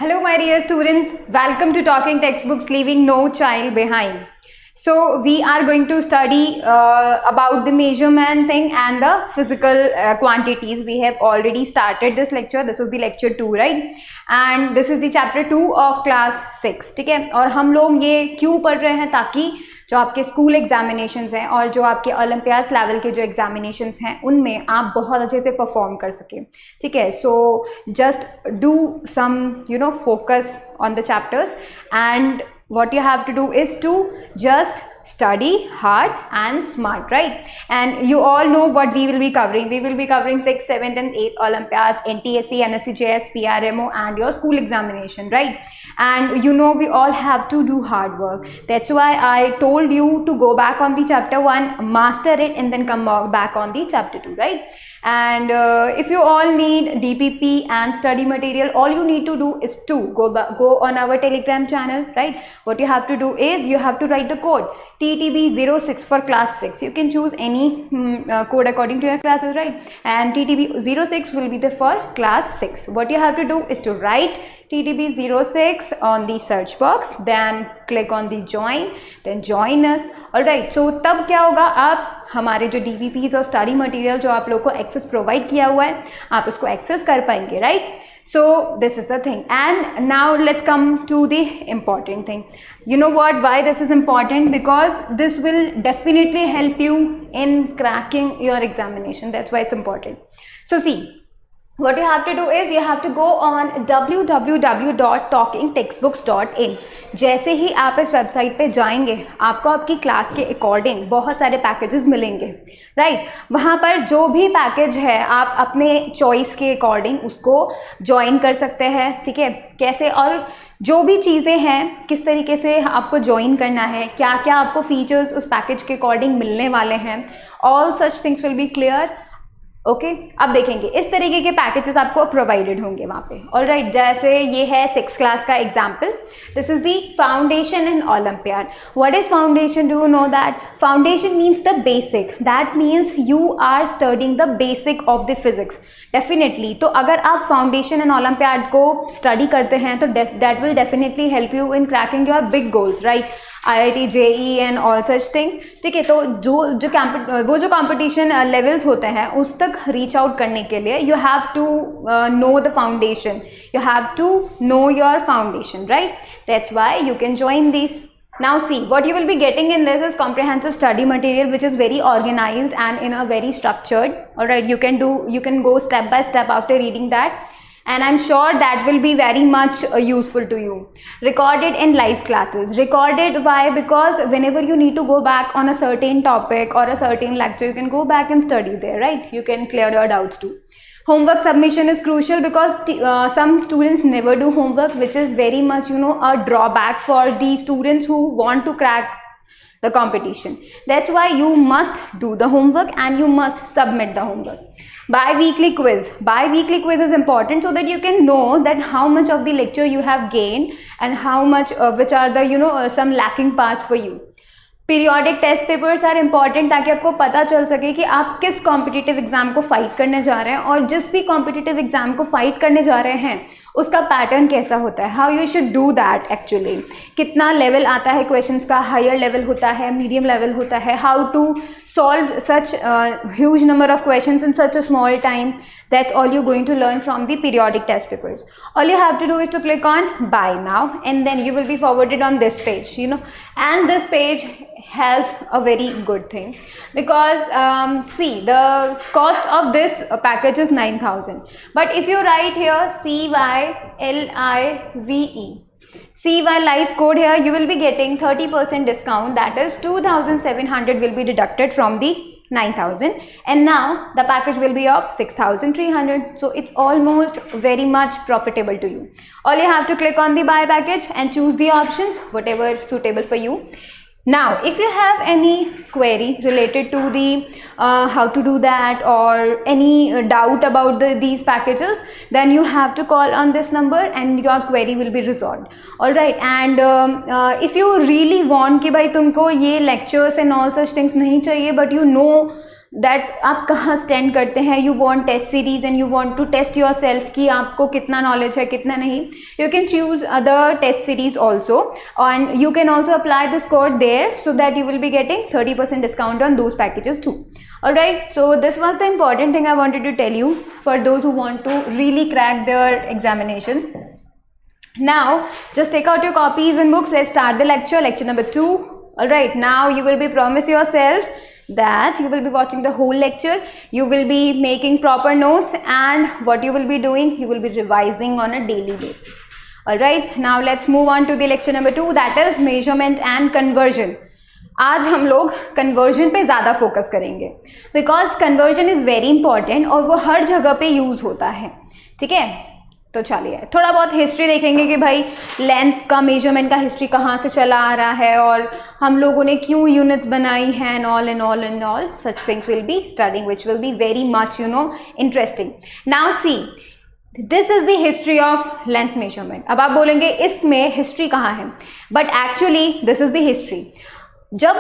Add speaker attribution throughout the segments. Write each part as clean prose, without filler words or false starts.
Speaker 1: Hello my dear students, welcome to Talking Textbooks, Leaving No Child Behind. So we are going to study about the measurement thing and the physical quantities. We have already started this lecture. This is the lecture 2, right? And this is the chapter 2 of class 6. ठीक है, और हम लोग ये क्यों पढ़ रहे हैं ताकि जो आपके स्कूल एग्जामिनेशंस हैं और जो आपके ओलंपियाड्स लेवल के जो एग्जामिनेशंस हैं उनमें आप बहुत अच्छे से परफॉर्म कर सकें. ठीक है, so just do some focus on the chapters and what you have to do is to just study hard and smart, right? And you all know what we will be covering. We will be covering 6th, 7th and 8th Olympiads, NTSC, NSCJS, PRMO and your school examination, right? And we all have to do hard work. That's why I told you to go back on the chapter 1, master it and then come back on the chapter 2, right? And if you all need DPP and study material, all you need to do is to go on our Telegram channel, right? What you have to do is you have to write the code TTB06 for class 6. You can choose any code according to your classes, right? And TTB06 will be for class 6. What you have to do is to write TTB06 on the search box, then click on the join, then join us. Alright, so तब क्या होगा, आप हमारे जो DPPs और study material जो आप लोग को एक्सेस प्रोवाइड किया हुआ है आप उसको एक्सेस कर पाएंगे, right? So this is the thing. And now let's come to the important thing. You know what, why this is important? Because this will definitely help you in cracking your examination. That's why it's important. So see, what you have to do is you have to go on www.talkingtextbooks.in. जैसे ही आप इस website पे जाएंगे आपको आपकी class के according बहुत सारे पैकेजेस मिलेंगे, राइट? वहाँ पर जो भी पैकेज है आप अपने चॉइस के अकॉर्डिंग उसको ज्वाइन कर सकते हैं. ठीक है, कैसे और जो भी चीज़ें हैं किस तरीके से आपको ज्वाइन करना है, क्या क्या आपको फीचर्स उस पैकेज के अकॉर्डिंग मिलने वाले हैं, all such things will be clear. Okay, अब देखेंगे इस तरीके के पैकेजेस आपको प्रोवाइडेड होंगे वहाँ पे. ऑलराइट, जैसे ये है 6th क्लास का example. This is the foundation in olympiad. What is foundation? Do you know that? Foundation means the basic. That means you are studying the basic of the physics. Definitely, तो अगर आप foundation in olympiad को study करते हैं तो that will definitely help you in cracking your big goals, right? IIT, JEE and all such things. ठीक है, तो वो जो कंपटीशन लेवल्स होते हैं उस तक रीच आउट करने के लिए you have to know the foundation, you have to know your foundation, right? That's why you can join these. Now see, what you will be getting in this is comprehensive study material which is very organized and in a very structured. Alright, you can go step by step after reading that. And I'm sure that will be very much useful to you. Recorded in live classes. Recorded, why? Because whenever you need to go back on a certain topic or a certain lecture, you can go back and study there, right? You can clear your doubts too. Homework submission is crucial because some students never do homework, which is very much a drawback for the students who want to crack the competition. That's why you must do the homework and you must submit the homework. Bi-weekly quiz. Bi-weekly quiz is important so that you can know that how much of the lecture you have gained and how much which are the some lacking parts for you. Periodic test papers are important ताकि आपको पता चल सके कि आप किस competitive exam को fight करने जा रहे हैं और जिस भी कॉम्पिटिटिव एग्जाम को फाइट करने जा रहे हैं उसका पैटर्न कैसा होता है, how you should do that actually. कितना लेवल आता है क्वेश्चंस का, हायर लेवल होता है, मीडियम लेवल होता है, how to solve such huge number of questions in such a small time. That's all you're going to learn from the periodic test papers. All you have to do is to click on buy now and then you will be forwarded on this page, and this page has a very good thing because see, the cost of this package is 9,000, but if you write here CYLIVE CY live code here, you will be getting 30% discount. That is 2,700 will be deducted from the 9,000 and now the package will be of 6,300. So it's almost very much profitable to you. All you have to click on the buy package and choose the options whatever suitable for you. Now if you have any query related to the how to do that or any doubt about these packages, then you have to call on this number and your query will be resolved. Alright, and if you really want कि भाई तुमको ये lectures and all such things नहीं चाहिए but you know that आप कहाँ stand करते हैं, you want test series and you want to test yourself कि आपको कितना नॉलेज है कितना नहीं, you can choose other test series also and you can also apply this code there so that you will be getting 30% discount on those packages too. Alright, so this was the important thing I wanted to tell you for those who want to really crack their examinations. Now just take out your copies and books. Let's start the lecture number 2. Alright, now you will be promise yourself that you will be watching the whole lecture, you will be making proper notes, and what you will be doing, you will be revising on a daily basis. Alright, now let's move on to the lecture number 2, that is measurement and conversion. आज हम लोग conversion पे ज़्यादा focus करेंगे because conversion is very important और वो हर जगह पे यूज़ होता है. ठीक है, तो चलिए थोड़ा बहुत हिस्ट्री देखेंगे कि भाई लेंथ का मेजरमेंट का हिस्ट्री कहाँ से चला आ रहा है और हम लोगों ने क्यों यूनिट्स बनाई हैं and all such things will be studying which will be very much interesting. Now see, this is the history of length measurement. अब आप बोलेंगे इसमें हिस्ट्री कहाँ है, but actually this is the history. जब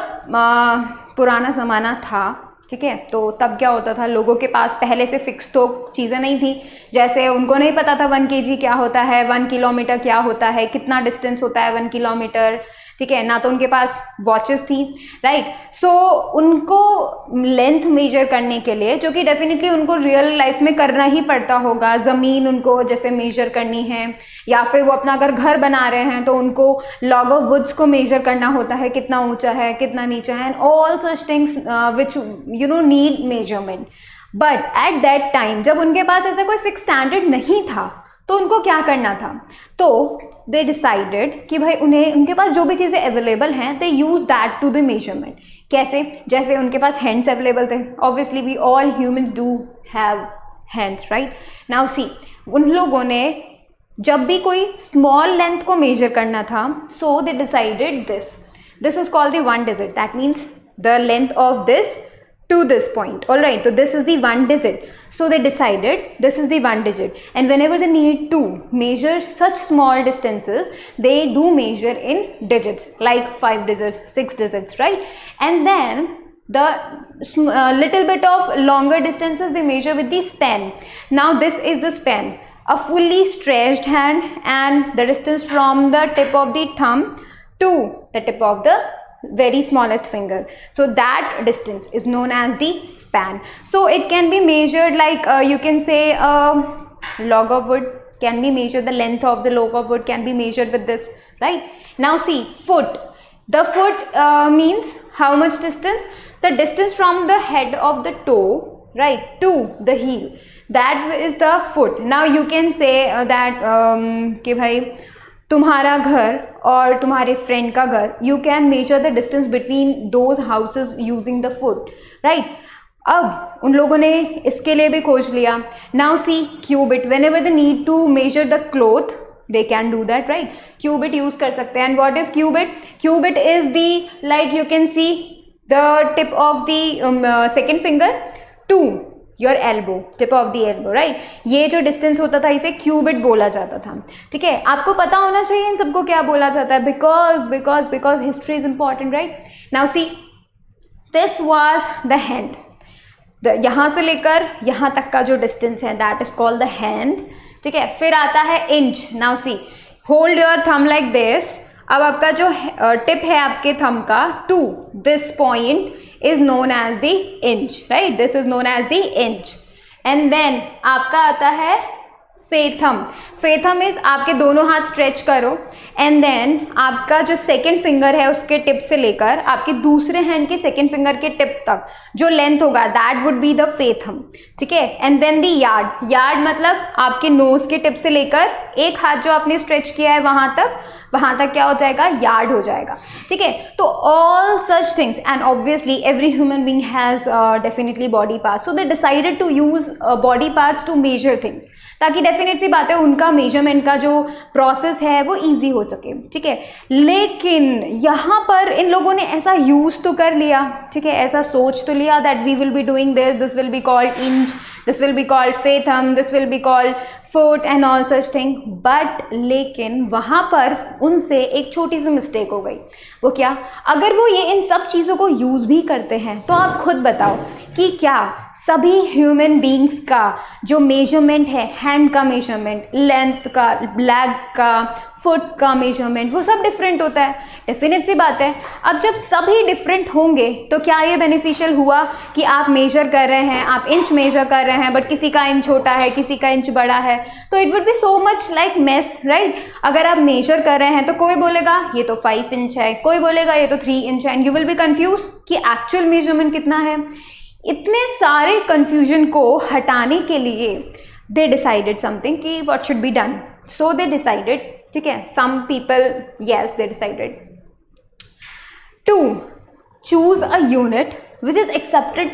Speaker 1: पुराना ज़माना था, ठीक है, तो तब क्या होता था, लोगों के पास पहले से फिक्स तो चीज़ें नहीं थी. जैसे उनको नहीं पता था 1 kg क्या होता है, 1 किलोमीटर क्या होता है, कितना डिस्टेंस होता है 1 किलोमीटर. ठीक है, ना तो उनके पास वॉचेस थी, राइट. सो उनको लेंथ मेजर करने के लिए, जो कि डेफिनेटली उनको रियल लाइफ में करना ही पड़ता होगा, ज़मीन उनको जैसे मेजर करनी है या फिर वो अपना अगर घर बना रहे हैं तो उनको लॉग ऑफ वुड्स को मेजर करना होता है, कितना ऊंचा है कितना नीचा है, and all such things which need measurement. But at that time जब उनके पास ऐसा कोई फिक्स स्टैंडर्ड नहीं था तो उनको क्या करना था, तो दे डिसाइडेड कि भाई उन्हें उनके पास जो भी चीज़ें अवेलेबल हैं they use that to the measurement. कैसे, जैसे उनके पास हैंड्स अवेलेबल थे, obviously we all humans do have hands, right. Now see, उन लोगों ने जब भी कोई स्मॉल लेंथ को मेजर करना था, so they decided this is called the 1 digit. That means the length of this to this point. All right, so this is the 1 digit. So they decided this is the 1 digit, and whenever they need to measure such small distances, they do measure in digits like 5 digits, 6 digits, right. And then the little bit of longer distances they measure with the span. Now this is the span, a fully stretched hand, and the distance from the tip of the thumb to the tip of the very smallest finger. So that distance is known as the span. So it can be measured like you can say log of wood can be measured, the length of the log of wood can be measured with this, right. Now see, foot. The foot means how much distance? The distance from the head of the toe, right, to the heel. That is the foot. Now you can say that कि भाई तुम्हारा घर और तुम्हारे friend का घर, you can measure the distance between those houses using the foot, right. अब उन लोगों ने इसके लिए भी खोज लिया. Now see, cubit. Whenever they need to measure the cloth they can do that, right. Cubit use कर सकते हैं. And what is cubit? Cubit is the, like you can see the tip of the second finger to your elbow, tip of the elbow, right. ये जो distance होता था इसे qubit बोला जाता था. ठीक है, आपको पता होना चाहिए इन सबको क्या बोला जाता है, because history is important, right. Now see, this was the hand. यहाँ से लेकर यहाँ तक का जो डिस्टेंस है that is called the hand. ठीक है, फिर आता है inch. Now see, hold your thumb like this. अब आपका जो टिप है आपके थंब का to this point is known as the inch, right. This is known as the inch. And then आपका आता है फेथम. फेथम इज आपके दोनों हाथ स्ट्रेच करो एंड देन आपका जो सेकेंड फिंगर है उसके टिप से लेकर आपके दूसरे हैंड के सेकेंड फिंगर के टिप तक जो लेंथ होगा that would be the fathom. ठीक है, and then the yard. Yard मतलब आपके नोज के टिप से लेकर एक हाथ जो आपने स्ट्रेच किया है वहां तक क्या हो जाएगा, यार्ड हो जाएगा. ठीक है, तो all such things, and obviously every human being has definitely body parts, so they decided to use body parts to measure things, ताकि डेफिनेटली बात है उनका मेजरमेंट का जो प्रोसेस है वो इजी हो सके. ठीक है, लेकिन यहाँ पर इन लोगों ने ऐसा यूज तो कर लिया, ठीक है, ऐसा सोच तो लिया that we will be doing this will be called inch, this will be called fathom, this will be called foot and all such thing. But लेकिन वहाँ पर उनसे एक छोटी सी मिस्टेक हो गई। वो क्या? अगर वो ये इन सब चीज़ों को यूज़ भी करते हैं तो आप खुद बताओ कि क्या सभी ह्यूमन बींग्स का जो मेजरमेंट है, हैंड का मेजरमेंट, लेंथ का, लेग का, फुट का मेजरमेंट, वो सब डिफरेंट होता है? डेफिनेट सी बात है। अब जब सभी डिफरेंट होंगे तो क्या ये बेनिफिशियल हुआ कि आप मेजर कर रहे हैं, आप इंच मेजर कर रहे हैं, बट किसी का इंच छोटा है, किसी का इंच बड़ा है, तो it would be so much like mess, right? अगर आप मेजर कर रहे हैं तो कोई बोलेगा ये तो 5 इंच है, कोई बोलेगा ये तो 3 इंच है, and you will be confuse कि एक्चुअल मेजरमेंट कितना है। इतने सारे कंफ्यूजन को हटाने के लिए दे डिसाइडेड समथिंग कि what should be done. So they decided, ठीक है, some people, yes, they decided to choose a unit which is accepted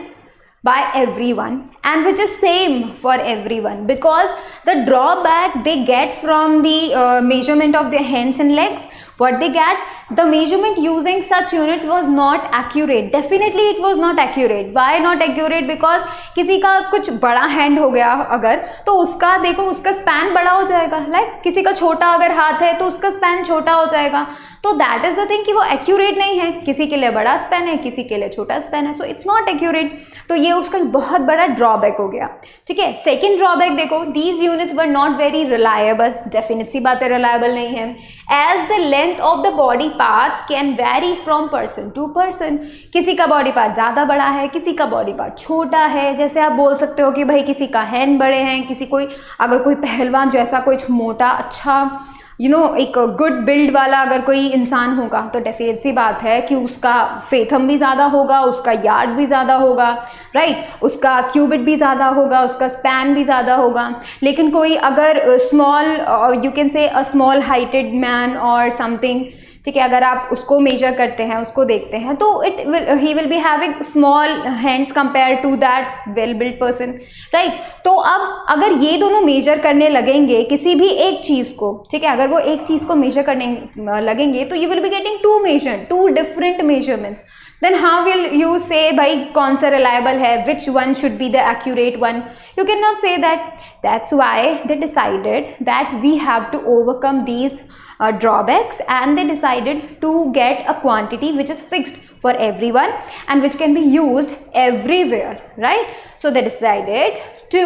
Speaker 1: by everyone and which is same for everyone, because the drawback they get from the measurement of their hands and legs, what they get, the measurement using such units was not accurate. Definitely it was not accurate. Why not accurate? Because किसी का कुछ बड़ा hand हो गया अगर, तो उसका देखो उसका स्पैन बड़ा हो जाएगा, लाइक किसी का छोटा अगर हाथ है तो उसका स्पैन छोटा हो जाएगा। तो दैट इज द थिंग कि वो एक्यूरेट नहीं है, किसी के लिए बड़ा स्पैन है, किसी के लिए छोटा स्पैन है, सो इट्स नॉट एक्यूरेट। तो ये उसका बहुत बड़ा ड्रॉबैक हो गया, ठीक है। सेकेंड ड्रॉबैक देखो, these units were not very reliable. Definite सी बात है, रिलायबल नहीं है। As the length of the body parts can vary from person to person. किसी का बॉडी पार्ट ज़्यादा बड़ा है, किसी का बॉडी पार्ट छोटा है। जैसे आप बोल सकते हो कि भाई किसी का हैंड बड़े हैं, किसी कोई अगर कोई पहलवान जैसा कुछ मोटा अच्छा एक गुड बिल्ड वाला अगर कोई इंसान होगा तो डेफिनेट सी बात है कि उसका फेथम भी ज़्यादा होगा, उसका यार्ड भी ज़्यादा होगा, राइट, उसका क्यूबिट भी ज़्यादा होगा, उसका स्पैन भी ज़्यादा होगा। लेकिन कोई अगर small, you can say a small heighted man और समथिंग, ठीक है, अगर आप उसको मेजर करते हैं, उसको देखते हैं, तो he will be having small hands compare to that well build person, right. तो अब अगर ये दोनों मेजर करने लगेंगे किसी भी एक चीज़ को, ठीक है, अगर वो एक चीज़ को मेजर करने लगेंगे तो you will be getting to different measurements. Then how will you say भाई कौन सा रिलायबल है, which one should be the accurate one? You can not say that. That's why they decided that we have to overcome these drawbacks, and they decided to get a quantity which is fixed for everyone and which can be used everywhere, right? So they decided to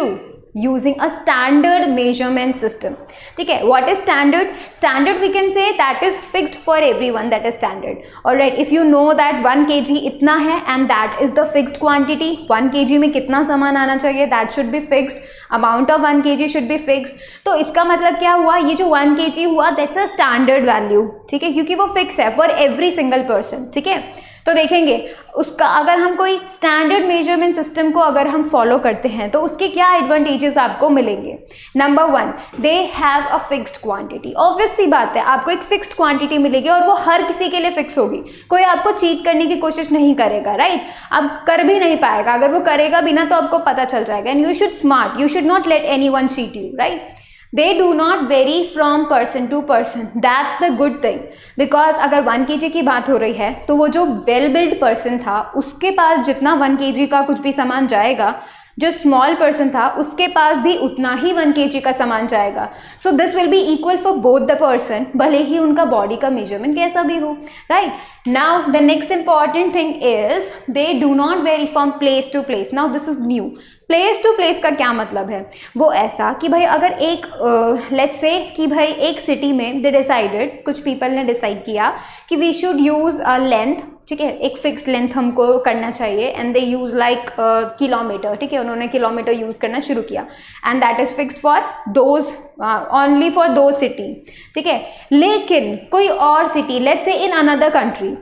Speaker 1: using a standard measurement system, ठीक है। what is standard? Standard we can say that is fixed for everyone, that is standard, alright। if you know that 1 kg इतना है and that is the fixed quantity, 1 kg में कितना सामान आना चाहिए, that should be fixed, amount of 1 kg should be fixed। तो इसका मतलब क्या हुआ, ये जो 1 kg हुआ that's a standard value, ठीक है, क्योंकि वो फिक्स है for every single person, ठीक है। तो देखेंगे उसका अगर हम कोई स्टैंडर्ड मेजरमेंट सिस्टम को अगर हम फॉलो करते हैं तो उसके क्या एडवांटेजेस आपको मिलेंगे। Number 1, they have a fixed quantity. Obvious सी बात है, आपको एक फिक्स्ड क्वांटिटी मिलेगी और वो हर किसी के लिए फिक्स होगी। कोई आपको चीट करने की कोशिश नहीं करेगा, राइट, आप कर भी नहीं पाएगा। अगर वो करेगा भी ना तो आपको पता चल जाएगा। And you should smart, you should not let anyone cheat you, right. They do not vary from person to person. That's the good thing. Because अगर 1 kg की बात हो रही है तो वो जो वेल बिल्ड पर्सन था उसके पास जितना 1 kg का कुछ भी सामान जाएगा, जो स्मॉल पर्सन था उसके पास भी उतना ही 1 kg का सामान जाएगा। So this will be equal for both the person, भले ही उनका बॉडी का मेजरमेंट कैसा भी हो, right. Now the next important thing is they do not vary from place to place. Now this is new. Place to place का क्या मतलब है? वो ऐसा कि भाई अगर एक लेट्स से कि भाई एक सिटी में दे डिसाइडेड, कुछ पीपल ने डिसाइड किया कि we should use a length, ठीक है, एक फिक्स लेंथ हमको करना चाहिए, and they use like kilometer, ठीक है, उन्होंने किलोमीटर यूज करना शुरू किया, and that is fixed for those only for दो सिटी, ठीक है। लेकिन कोई और city let's say in another country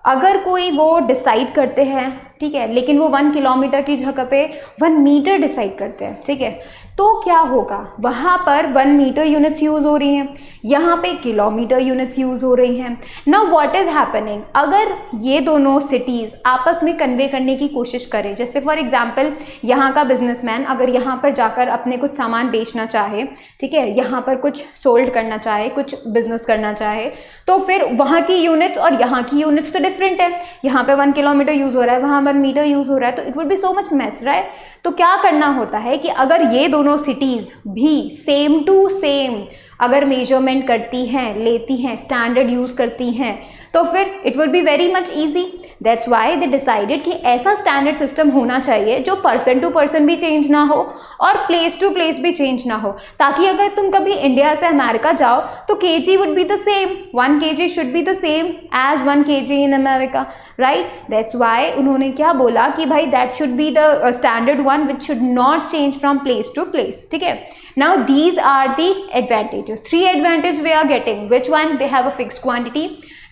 Speaker 1: अगर कोई वो डिसाइड करते हैं, ठीक है, लेकिन वो 1 किलोमीटर की जगह पे 1 मीटर डिसाइड करते हैं, ठीक है, तो क्या होगा, वहाँ पर 1 मीटर यूनिट्स यूज़ हो रही हैं, यहाँ पे किलोमीटर यूनिट्स यूज़ हो रही हैं। नाउ व्हाट इज़ हैपनिंग, अगर ये दोनों सिटीज़ आपस में कन्वे करने की कोशिश करें, जैसे फॉर एग्जांपल यहाँ का बिजनेसमैन अगर यहाँ पर जाकर अपने कुछ सामान बेचना चाहे, ठीक है, यहाँ पर कुछ सोल्ड करना चाहे, कुछ बिजनेस करना चाहे, तो फिर वहाँ की यूनिट्स और यहाँ की यूनिट्स तो डिफरेंट है। यहाँ पे 1 किलोमीटर यूज़ हो रहा है, वहाँ 1 मीटर यूज़ हो रहा है तो it would be so much mess, right. तो क्या करना होता है कि अगर ये दोनों सिटीज़ भी सेम टू सेम अगर मेजरमेंट करती हैं, लेती हैं, स्टैंडर्ड यूज़ करती हैं, तो फिर it will be very much easy. That's why they decided कि ऐसा स्टैंडर्ड सिस्टम होना चाहिए जो पर्सन टू पर्सन भी चेंज ना हो और प्लेस टू प्लेस भी चेंज ना हो, ताकि अगर तुम कभी इंडिया से अमेरिका जाओ तो kg would be the same, 1 kg should be the same as 1 kg in America, right. That's why उन्होंने क्या बोला कि भाई that should be the standard one which should not change from place to place, ठीक है। Now these are the advantages, 3 advantages we are getting. Which one? They have a fixed quantity,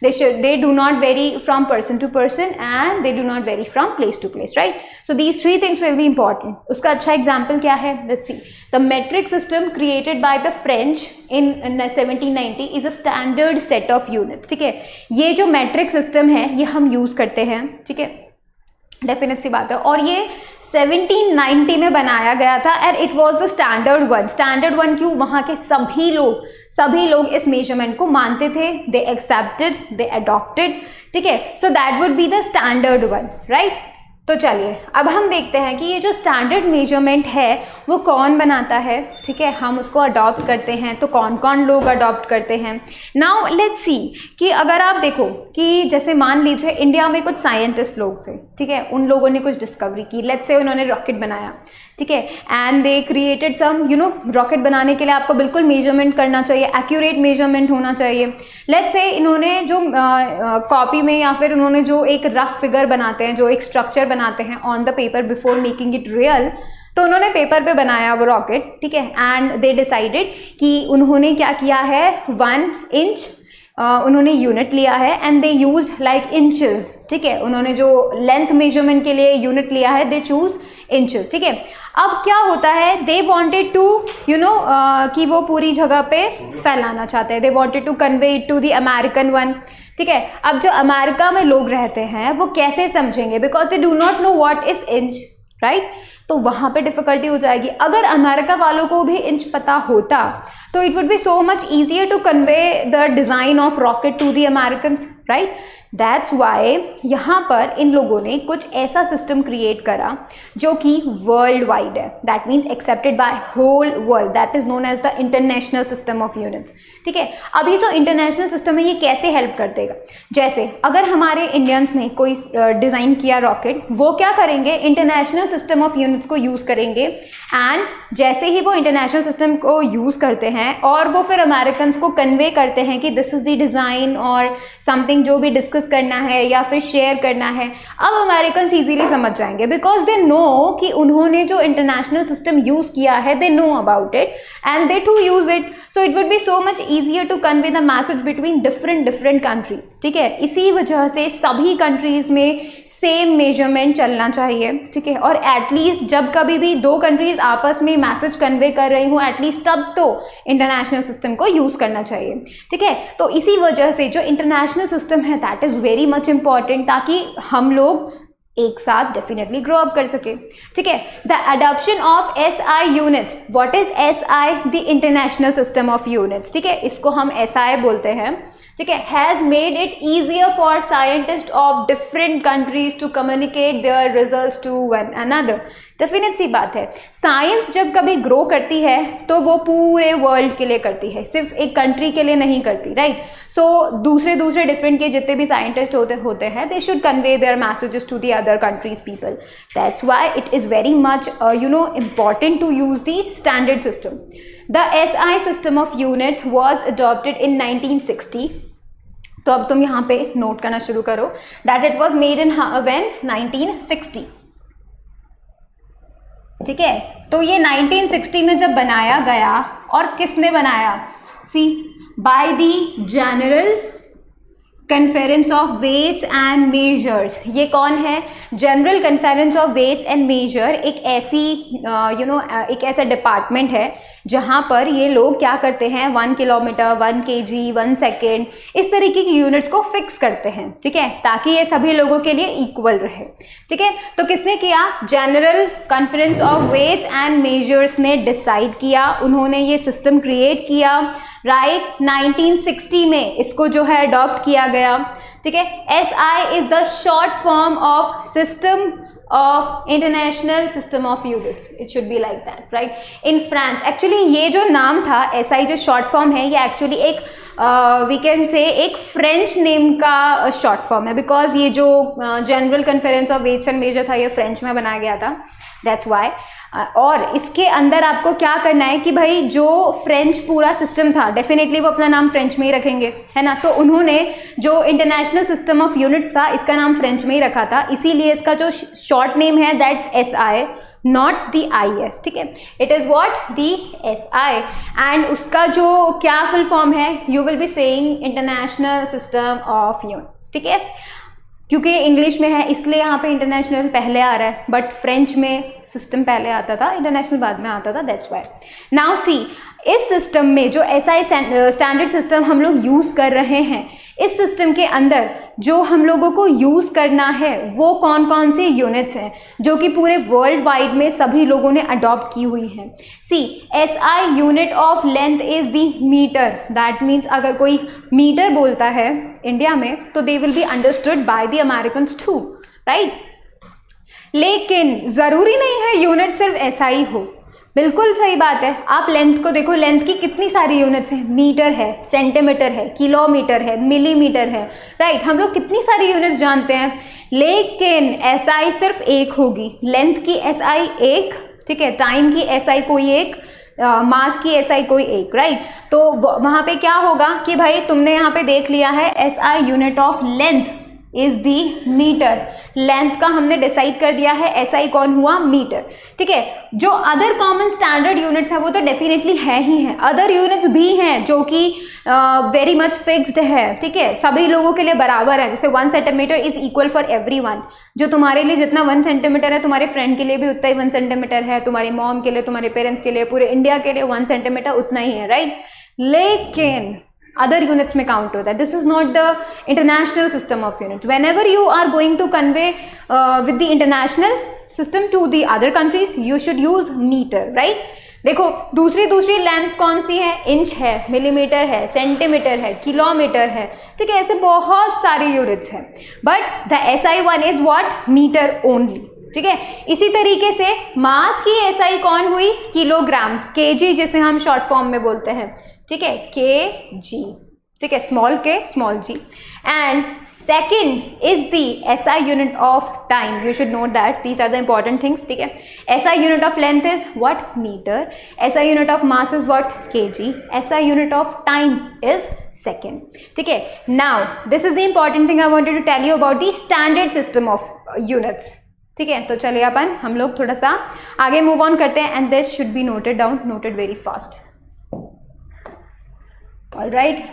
Speaker 1: they do not vary from person to person and they do not vary from place to place, right? So these 3 things will be important. उसका अच्छा example क्या है? Let's see. The metric system created by the French in 1790 is a standard set of units, ठीक है। ये जो metric system है ये हम use करते हैं, ठीक है, डेफिनेट सी बात है, और ये 1790 में बनाया गया था and it was the standard one. Standard one क्यों? वहाँ के सभी लोग इस मेजरमेंट को मानते थे, दे एक्सेप्टेड, दे अडॉप्टेड, ठीक है। So that would be the standard one, right. तो चलिए अब हम देखते हैं कि ये जो स्टैंडर्ड मेजरमेंट है वो कौन बनाता है, ठीक है, हम उसको अडॉप्ट करते हैं तो कौन कौन लोग अडॉप्ट करते हैं। नाउ लेट्स सी कि अगर आप देखो कि जैसे मान लीजिए इंडिया में कुछ साइंटिस्ट लोग से, ठीक है, उन लोगों ने कुछ डिस्कवरी की, लेट्स से उन्होंने रॉकेट बनाया, ठीक है, and they created some, you know, rocket बनाने के लिए आपको बिल्कुल मेजरमेंट करना चाहिए, एक्यूरेट मेजरमेंट होना चाहिए। लेट्स से इन्होंने जो कॉपी में या फिर उन्होंने जो एक रफ फिगर बनाते हैं, जो एक स्ट्रक्चर बनाते हैं on the paper before making it real, तो उन्होंने पेपर पे बनाया वो रॉकेट, ठीक है, एंड दे डिसाइडेड कि उन्होंने क्या किया है, 1 इंच उन्होंने यूनिट लिया है and they used like inches, ठीक है, उन्होंने जो लेंथ मेजरमेंट के लिए यूनिट लिया है दे चूज इंचेस, ठीक है। अब क्या होता है, they wanted to you know कि वो पूरी जगह पे फैलाना चाहते हैं, they wanted to convey it to the American one, ठीक है। अब जो अमेरिका में लोग रहते हैं वो कैसे समझेंगे, because they do not know what is inch, right, तो वहाँ पे डिफिकल्टी हो जाएगी। अगर अमेरिका वालों को भी इंच पता होता तो it would be so much easier to convey the design of rocket to the Americans, right. That's why यहाँ पर इन लोगों ने कुछ ऐसा सिस्टम क्रिएट करा जो कि वर्ल्ड वाइड है, that means accepted by whole world, that is known as the international system of units, ठीक है। अब ये जो इंटरनेशनल सिस्टम है ये कैसे हेल्प कर देगा, जैसे अगर हमारे इंडियंस ने कोई डिज़ाइन किया रॉकेट, वो क्या करेंगे, इंटरनेशनल सिस्टम ऑफ यूनिट्स को यूज़ करेंगे, एंड जैसे ही वो इंटरनेशनल सिस्टम को यूज़ करते हैं और वो फिर अमेरिकन को कन्वे करते हैं कि दिस इज़ द डिज़ाइन और समथिंग जो भी डिस्कस करना है या फिर शेयर करना है, अब अमेरिकन इजीली समझ जाएंगे बिकॉज दे नो कि उन्होंने जो इंटरनेशनल सिस्टम यूज़ किया है, they know about it and they too use it, so it would be so much easier to convey the message between different countries, ठीक है। इसी वजह से सभी कंट्रीज में सेम मेजरमेंट चलना चाहिए, ठीक है, और एटलीस्ट जब कभी भी 2 कंट्रीज आपस में मैसेज कन्वे कर रही हूँ एटलीस्ट तब तो इंटरनेशनल सिस्टम को यूज़ करना चाहिए, ठीक है। तो इसी वजह से जो इंटरनेशनल सिस्टम है that is very much important, ताकि हम लोग एक साथ डेफिनेटली ग्रो अप कर सके, ठीक है। The adoption of SI units, what is SI, the international system of units, ठीक है, इसको हम SI बोलते हैं, ठीक है, has made it easier for scientist of different countries to communicate their results to one another. Definite सी बात है, साइंस जब कभी ग्रो करती है तो वो पूरे वर्ल्ड के लिए करती है, सिर्फ एक कंट्री के लिए नहीं करती, राइट। सो दूसरे डिफरेंट के जितने भी साइंटिस्ट होते हैं they should convey their messages to the other countries people, that's why it is very much important to use the standard system. The SI system of units was adopted in 1960. तो अब तुम यहाँ पे note करना शुरू करो that it was made in when 1960, ठीक है। तो ये 1960 में जब बनाया गया, और किसने बनाया, C by the general conference of weights and measures. ये कौन है, general conference of weights and measure एक ऐसी एक ऐसा डिपार्टमेंट है जहाँ पर ये लोग क्या करते हैं, 1 किलोमीटर, 1 kg, 1 सेकेंड, इस तरीके की यूनिट्स को फिक्स करते हैं, ठीक है, ताकि ये सभी लोगों के लिए इक्वल रहे, ठीक है। तो किसने किया, general conference of weights and measures ने डिसाइड किया, उन्होंने ये सिस्टम क्रिएट किया, राइट, 1960 में इसको जो है अडॉप्ट किया गया, ठीक है। SI is the short form of system of international system of units, it should be like that, right? In French, actually ये जो नाम था SI जो शॉर्ट फॉर्म है, ये एक्चुअली एक वी कैन से एक फ्रेंच नेम का शॉर्ट फॉर्म है, बिकॉज ये जो general conference of weights and measure था ये फ्रेंच में बनाया गया था, दैट्स वाई। और इसके अंदर आपको क्या करना है कि भाई जो फ्रेंच पूरा सिस्टम था, डेफिनेटली वो अपना नाम फ्रेंच में ही रखेंगे, है ना। तो उन्होंने जो इंटरनेशनल सिस्टम ऑफ यूनिट्स था इसका नाम फ्रेंच में ही रखा था, इसीलिए इसका जो शॉर्ट नेम है that's SI, not the IS, ठीक है। It is what the SI, and उसका जो क्या फुल फॉर्म है, you will be saying international system of units, ठीक है। क्योंकि इंग्लिश में है इसलिए यहाँ पे इंटरनेशनल पहले आ रहा है, बट फ्रेंच में सिस्टम पहले आता था, इंटरनेशनल बाद में आता था, दैट्स वाई। नाउ सी, इस सिस्टम में जो SI स्टैंडर्ड सिस्टम हम लोग यूज़ कर रहे हैं, इस सिस्टम के अंदर जो हम लोगों को यूज़ करना है वो कौन कौन से यूनिट्स हैं जो कि पूरे वर्ल्ड वाइड में सभी लोगों ने अडॉप्ट की हुई हैं। See, SI unit of length is the meter, that means अगर कोई मीटर बोलता है इंडिया में तो they will be understood by the Americans too, right. लेकिन ज़रूरी नहीं है यूनिट सिर्फ SI हो, बिल्कुल सही बात है। आप लेंथ को देखो, लेंथ की कितनी सारी यूनिट्स हैं, मीटर है, सेंटीमीटर है, किलोमीटर है, मिलीमीटर है, राइट। हम लोग कितनी सारी यूनिट्स जानते हैं, लेकिन SI सिर्फ एक होगी, लेंथ की SI एक, ठीक है, टाइम की SI कोई एक, मास की SI कोई एक, राइट। तो वहाँ पे क्या होगा कि भाई तुमने यहाँ पे देख लिया है SI unit of length is the meter, length का हमने डिसाइड कर दिया है, SI कौन हुआ, मीटर, ठीक है। जो अदर कॉमन स्टैंडर्ड यूनिट्स है वो तो डेफिनेटली है ही हैं, अदर यूनिट्स भी हैं जो कि वेरी मच फिक्स्ड है, ठीक है, सभी लोगों के लिए बराबर है। जैसे 1 centimetre is equal for everyone, जो तुम्हारे लिए जितना 1 सेंटीमीटर है तुम्हारे फ्रेंड के लिए भी उतना ही 1 सेंटीमीटर है, तुम्हारी मॉम के लिए, तुम्हारे पेरेंट्स के लिए, पूरे इंडिया के लिए 1 सेंटीमीटर उतना ही है, राइट। लेकिन अदर यूनिट्स में काउंट होता है, this is not the international system of units. Whenever you are going to convey with the international system to the other countries you should use meter, right. देखो दूसरी length कौन सी है, inch है, millimetre है, centimetre है, kilometre है, ठीक है, ऐसे बहुत सारी यूनिट्स हैं, but the SI one is what, meter only, ठीक है। इसी तरीके से मास की SI कौन हुई, किलोग्राम, kg जिसे हम शॉर्ट फॉर्म में बोलते हैं, ठीक है, kg, ठीक है, small k small g। And second is the SI unit of time, you should note that these are the important things, ठीक है। SI unit of length is what, meter, SI unit of mass is what, kg, SI unit of time is second, ठीक है। Now this is the important thing I wanted to tell you about the standard system of units, ठीक है। तो चलिए अपन हम लोग थोड़ा सा आगे मूव ऑन करते हैं, and this should be noted down, noted very fast. All right,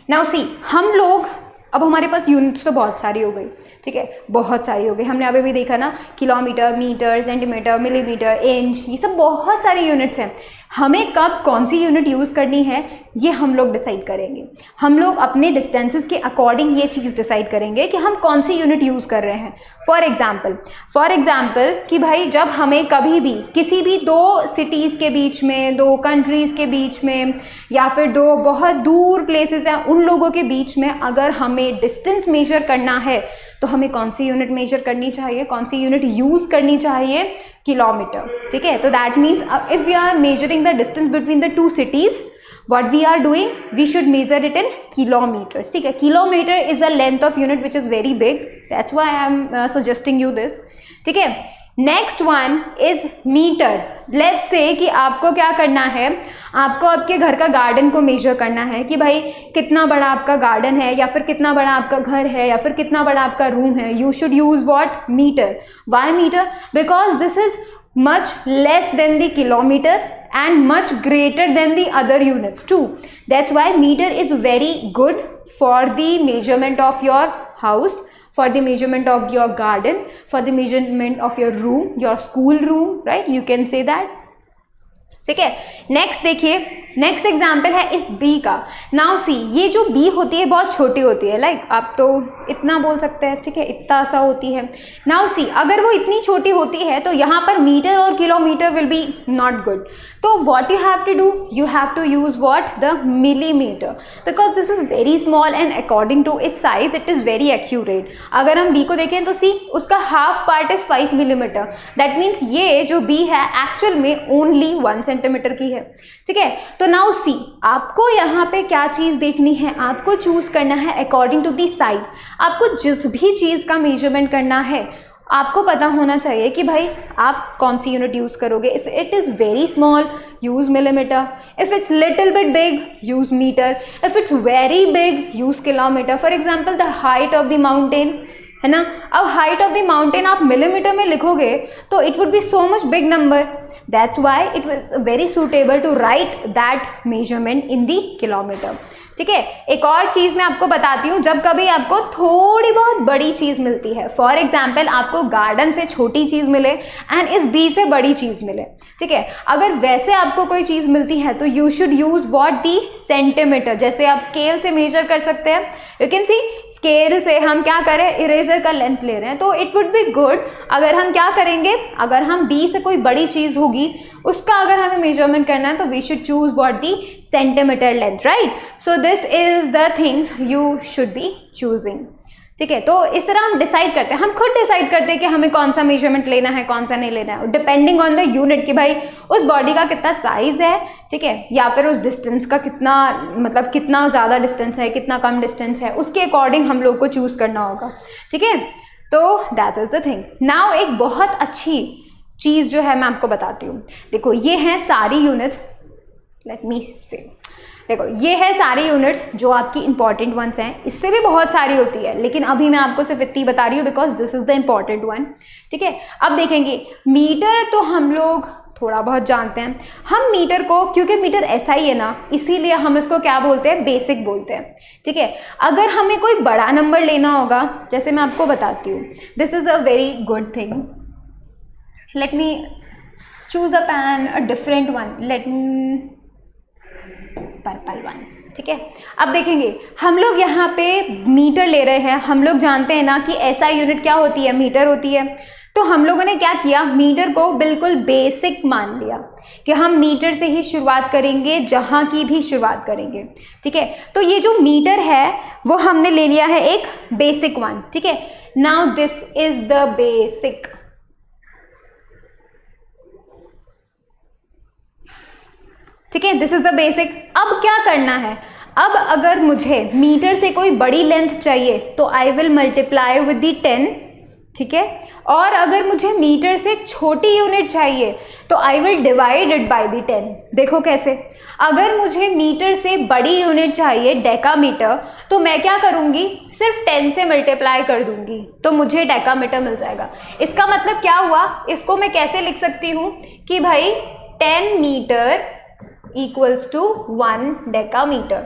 Speaker 1: now सी, हम लोग अब हमारे पास यूनिट्स तो बहुत सारी हो गई, ठीक है, बहुत सारी हो गई। हमने अभी भी देखा ना, kilometer, meter, centimeter, millimeter, inch, ये सब बहुत सारी यूनिट्स हैं। हमें कब कौन सी यूनिट यूज़ करनी है ये हम लोग डिसाइड करेंगे। हम लोग अपने डिस्टेंसेस के अकॉर्डिंग ये चीज़ डिसाइड करेंगे कि हम कौन सी यूनिट यूज़ कर रहे हैं। फॉर एग्जाम्पल कि भाई जब हमें कभी भी किसी भी दो सिटीज़ के बीच में, दो कंट्रीज़ के बीच में, या फिर दो बहुत दूर प्लेसेस हैं उन लोगों के बीच में अगर हमें डिस्टेंस मेजर करना है तो हमें कौन सी यूनिट मेजर करनी चाहिए, कौन सी यूनिट यूज़ करनी चाहिए, किलोमीटर, ठीक है। तो that means if we are measuring the distance between the two cities, what we are doing, we should measure it in kilometers, ठीक है। Kilometre is a length of unit which is very big, that's why I am suggesting you this, ठीक है। Next one is meter. Let's say कि आपको क्या करना है, आपको आपके घर का गार्डन को मेजर करना है कि भाई कितना बड़ा आपका गार्डन है, या फिर कितना बड़ा आपका घर है, या फिर कितना बड़ा आपका रूम है। You should use what, meter. Why meter? Because this is much less than the kilometer and much greater than the other units too. That's why meter is very good for the measurement of your house, for the measurement of your garden, for the measurement of your room, your school room, right? You can say that. ठीक है। Next देखिए, next example है इस B का। Now see, ये जो B होती है बहुत छोटी होती है, लाइक आप तो इतना बोल सकते हैं, ठीक है, इतना सा होती है। नाउ सी, अगर वो इतनी छोटी होती है तो यहाँ पर मीटर और kilometre will be not good. तो what you have to do, you have to use what, the millimetre, because this is very small and according to its size it is very accurate. अगर हम B को देखें तो see, उसका half part is 5 millimetre, that means ये जो B है actual में ओनली 1 सेंटीमीटर की है, ठीक है। तो नाउ सी, आपको यहाँ पे क्या चीज़ देखनी है, आपको चूज करना है अकॉर्डिंग टू दी साइज। आपको जिस भी चीज़ का मेजरमेंट करना है आपको पता होना चाहिए कि भाई आप कौन सी यूनिट यूज़ करोगे। If it is very small use millimeter, if it's little bit big use meter, if it's very big use kilometer. For example the height of the mountain, है ना। अब हाइट ऑफ द माउंटेन आप millimeter में लिखोगे तो it would be so much big number, that's why it was very suitable to write that measurement in the kilometer, ठीक है। एक और चीज़ मैं आपको बताती हूँ, जब कभी आपको थोड़ी बहुत बड़ी चीज़ मिलती है, फॉर एग्जाम्पल आपको गार्डन से छोटी चीज़ मिले एंड इस बी से बड़ी चीज़ मिले, ठीक है, अगर वैसे आपको कोई चीज़ मिलती है तो you should use what, the centimetre. जैसे आप स्केल से मेजर कर सकते हैं, यू कैन सी स्केल से हम क्या करें, इरेजर का लेंथ ले रहे हैं, तो इट वुड बी गुड अगर हम क्या करेंगे, अगर हम बी से कोई बड़ी चीज़ होगी उसका अगर हमें मेजरमेंट करना है तो we should choose what, the centimeter length, right. So this is the things you should be choosing, ठीक है। तो इस तरह हम डिसाइड करते हैं, हम खुद डिसाइड करते हैं कि हमें कौन सा मेजरमेंट लेना है कौन सा नहीं लेना है, डिपेंडिंग ऑन द यूनिट, कि भाई उस बॉडी का कितना साइज है, ठीक है, या फिर उस डिस्टेंस का कितना, मतलब कितना ज़्यादा डिस्टेंस है कितना कम डिस्टेंस है, उसके अकॉर्डिंग हम लोग को चूज करना होगा, ठीक है। तो that is the thing. Now एक बहुत अच्छी चीज़ जो है मैं आपको बताती हूँ। देखो ये हैं सारी यूनिट्स, लेट मी से, देखो ये है सारी यूनिट्स जो आपकी इंपॉर्टेंट वंस हैं, इससे भी बहुत सारी होती है लेकिन अभी मैं आपको सिर्फ इतनी बता रही हूँ because this is the important one, ठीक है। अब देखेंगे मीटर तो हम लोग थोड़ा बहुत जानते हैं, हम मीटर को, क्योंकि मीटर ऐसा ही है ना, इसीलिए हम इसको क्या बोलते हैं, बेसिक बोलते हैं, ठीक है। अगर हमें कोई बड़ा नंबर लेना होगा, जैसे मैं आपको बताती हूँ, this is a very good thing, let me choose a pen, a different one, let me purple one, ठीक है। अब देखेंगे हम लोग यहाँ पे मीटर ले रहे हैं, हम लोग जानते हैं ना कि ऐसा यूनिट क्या होती है, मीटर होती है। तो हम लोगों ने क्या किया, मीटर को बिल्कुल बेसिक मान लिया कि हम मीटर से ही शुरुआत करेंगे जहाँ की भी शुरुआत करेंगे, ठीक है। तो ये जो मीटर है वो हमने ले लिया है एक बेसिक वन, ठीक है। Now this is the basic, ठीक है, दिस इज द बेसिक। अब क्या करना है, अब अगर मुझे मीटर से कोई बड़ी लेंथ चाहिए तो I will multiply with the 10, ठीक है। और अगर मुझे मीटर से छोटी यूनिट चाहिए तो I will divide it by the 10। देखो कैसे, अगर मुझे मीटर से बड़ी यूनिट चाहिए डेकामीटर, तो मैं क्या करूंगी, सिर्फ 10 से मल्टीप्लाई कर दूंगी तो मुझे डेकामीटर मिल जाएगा। इसका मतलब क्या हुआ, इसको मैं कैसे लिख सकती हूँ कि भाई 10 मीटर इक्वल्स टू 1 डेकामीटर,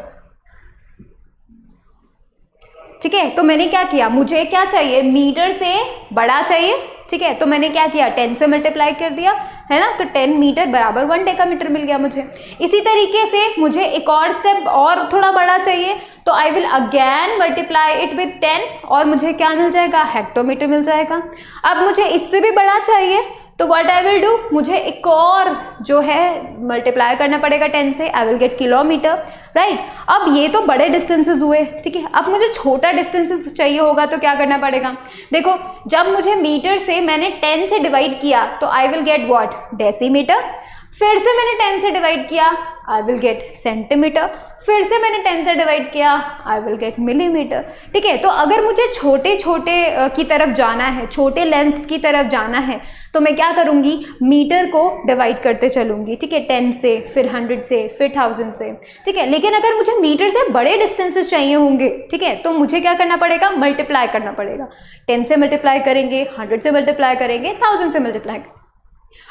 Speaker 1: ठीक है। तो मैंने क्या किया, मुझे क्या चाहिए, मीटर से बड़ा चाहिए, ठीक है। तो मैंने क्या किया, 10 से मल्टीप्लाई कर दिया, है ना, तो 10 मीटर बराबर 1 डेकामीटर मिल गया मुझे। इसी तरीके से मुझे एक और स्टेप और थोड़ा बड़ा चाहिए तो I will again multiply it with 10 और मुझे क्या मिल जाएगा, हेक्टोमीटर मिल जाएगा। अब मुझे इससे भी बड़ा चाहिए तो व्हाट आई विल डू, मुझे एक और जो है मल्टीप्लाई करना पड़ेगा 10 से, I will get kilometre, right. अब ये तो बड़े डिस्टेंसेस हुए, ठीक है। अब मुझे छोटा डिस्टेंसेस चाहिए होगा तो क्या करना पड़ेगा, देखो जब मुझे मीटर से मैंने 10 से डिवाइड किया तो I will get what, decimetre, फिर से मैंने 10 से डिवाइड किया आई विल गेट सेंटीमीटर, फिर से मैंने 10 से डिवाइड किया आई विल गेट मिलीमीटर, ठीक है। तो अगर मुझे छोटे छोटे की तरफ जाना है, छोटे लेंथ्स की तरफ जाना है तो मैं क्या करूंगी, मीटर को डिवाइड करते चलूंगी, ठीक है, 10 से, फिर 100 से, फिर 1000 से, ठीक है। लेकिन अगर मुझे मीटर से बड़े डिस्टेंसेस चाहिए होंगे, ठीक है, तो मुझे क्या करना पड़ेगा, मल्टीप्लाई करना पड़ेगा। 10 से मल्टीप्लाई करेंगे, 100 से मल्टीप्लाई करेंगे, 1000 से मल्टीप्लाई।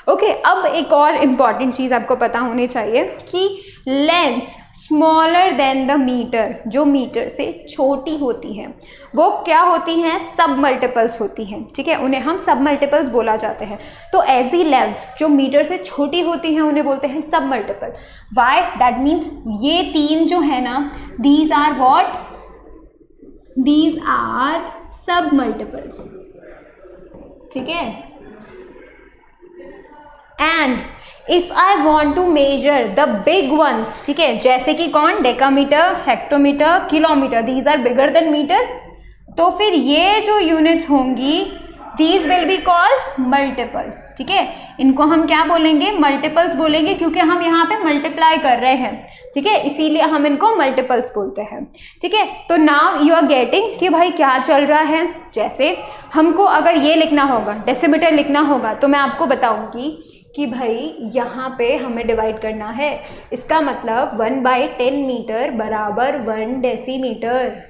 Speaker 1: ओके, अब एक और इम्पॉर्टेंट चीज़ आपको पता होनी चाहिए कि lengths smaller than the meter, जो मीटर से छोटी होती हैं वो क्या होती हैं, सब मल्टीपल्स होती हैं, ठीक है, उन्हें हम सब मल्टीपल्स बोला जाते हैं। तो ऐसी लेंथ्स जो मीटर से छोटी होती हैं उन्हें बोलते हैं सब मल्टीपल। वाई, दैट मीन्स ये तीन जो है ना, these are what, these are सब मल्टीपल्स, ठीक है। And if I want to measure the big ones, ठीक है, जैसे कि कौन, decameter, hectometer, kilometer, these are bigger than meter, तो फिर ये जो यूनिट्स होंगी these will be called multiple, ठीक है। इनको हम क्या बोलेंगे, मल्टीपल्स बोलेंगे, क्योंकि हम यहाँ पे मल्टीप्लाई कर रहे हैं, ठीक है, इसीलिए हम इनको मल्टीपल्स बोलते हैं, ठीक है। तो नाउ यू आर गेटिंग कि भाई क्या चल रहा है। जैसे हमको अगर ये लिखना होगा, डेसीमीटर लिखना होगा, तो मैं आपको बताऊंगी कि भाई यहाँ पे हमें डिवाइड करना है, इसका मतलब 1/10 मीटर बराबर 1 डेसीमीटर,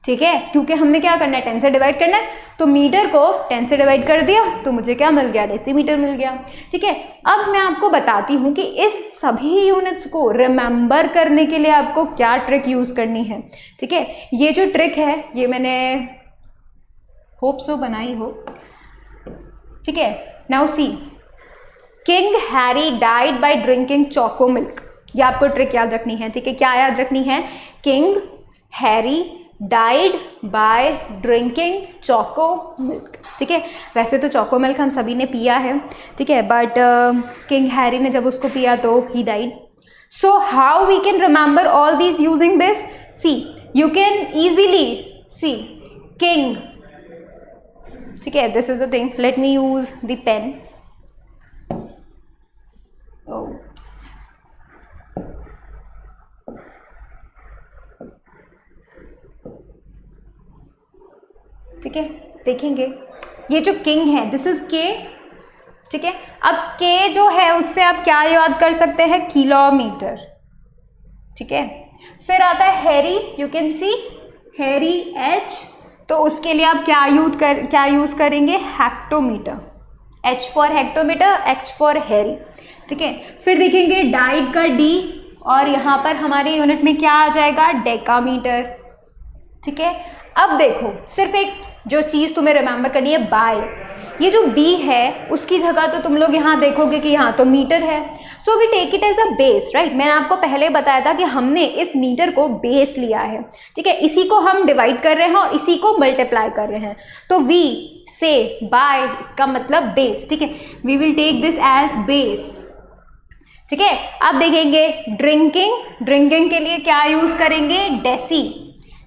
Speaker 1: ठीक है, क्योंकि हमने क्या करना है, 10 से डिवाइड करना है, तो मीटर को 10 से डिवाइड कर दिया तो मुझे क्या मिल गया, डेसीमीटर मिल गया, ठीक है। अब मैं आपको बताती हूँ कि इस सभी यूनिट्स को रिमेंबर करने के लिए आपको क्या ट्रिक यूज़ करनी है, ठीक है। ये जो ट्रिक है ये मैंने होप सो बनाई हो, ठीक है। Now C, king Harry died by drinking choco milk, ये आपको ट्रिक याद रखनी है, ठीक है। क्या याद रखनी है, king Harry died by drinking choco milk, ठीक है। वैसे तो चोको मिल्क हम सभी ने पिया है, ठीक है, बट किंग हैरी ने जब उसको पिया तो he died. So how we can remember all these using this, see you can easily see king, ठीक है, this is the thing, let me use the pen, ठीक है। देखेंगे ये जो किंग है दिस इज के, ठीक है। अब के जो है उससे आप क्या याद कर सकते हैं, किलोमीटर, ठीक है। फिर आता है Harry, you can C Harry H, तो उसके लिए आप क्या यूज करेंगे, hectometre, H for hectometre, H for Harry, ठीक है। फिर देखेंगे डाइड का डी, और यहाँ पर हमारे यूनिट में क्या आ जाएगा, डेकामीटर, ठीक है। अब देखो सिर्फ एक जो चीज़ तुम्हें रिमेंबर करनी है, बाय, ये जो बी है उसकी जगह तो तुम लोग यहाँ देखोगे कि यहाँ तो मीटर है, so we take it as a base, right. मैंने आपको पहले बताया था कि हमने इस मीटर को बेस लिया है, ठीक है, इसी को हम डिवाइड कर रहे हैं और इसी को मल्टीप्लाई कर रहे हैं, तो वी से बाय का मतलब बेस, ठीक है, we will take this as base, ठीक है। अब देखेंगे ड्रिंकिंग, ड्रिंकिंग के लिए क्या यूज करेंगे, डेसी,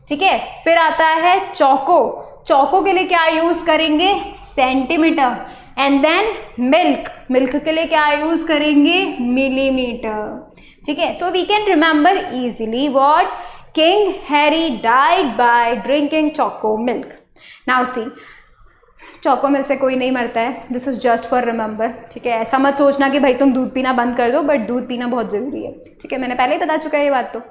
Speaker 1: ठीक है। फिर आता है चोको, चोको के लिए क्या यूज करेंगे, centimeter, and then milk, milk के लिए क्या यूज करेंगे, मिलीमीटर, ठीक है। So we can remember easily what, king Harry died by drinking choco milk. Now see, choco milk से कोई नहीं मरता है, this is just for remember, ठीक है। ऐसा मत सोचना कि भाई तुम दूध पीना बंद कर दो, बट दूध पीना बहुत जरूरी है, ठीक है, मैंने पहले ही बता चुका है ये बात। तो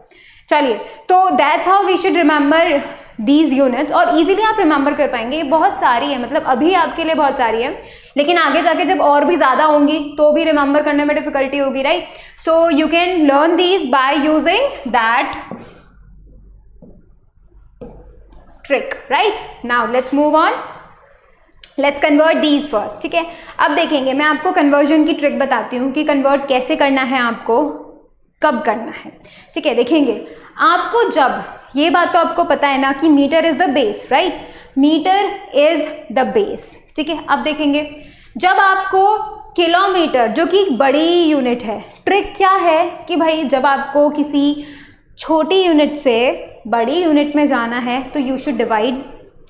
Speaker 1: चलिए, तो that's how we should remember these units, और इजीली आप रिमेंबर कर पाएंगे। ये बहुत सारी है, मतलब अभी आपके लिए बहुत सारी है, लेकिन आगे जाके जब और भी ज़्यादा होंगी तो भी रिमेंबर करने में डिफिकल्टी होगी, right. So you can learn these by using that trick, right. Now let's move on, let's convert these first, ठीक है। अब देखेंगे, मैं आपको कन्वर्जन की ट्रिक बताती हूँ कि कन्वर्ट कैसे करना है, आपको कब करना है, ठीक है। देखेंगे आपको, जब ये बात तो आपको पता है ना कि meter is the base, right, meter is the base, ठीक है। अब देखेंगे जब आपको किलोमीटर, जो कि बड़ी यूनिट है, ट्रिक क्या है कि भाई जब आपको किसी छोटी यूनिट से बड़ी यूनिट में जाना है तो यू शुड डिवाइड,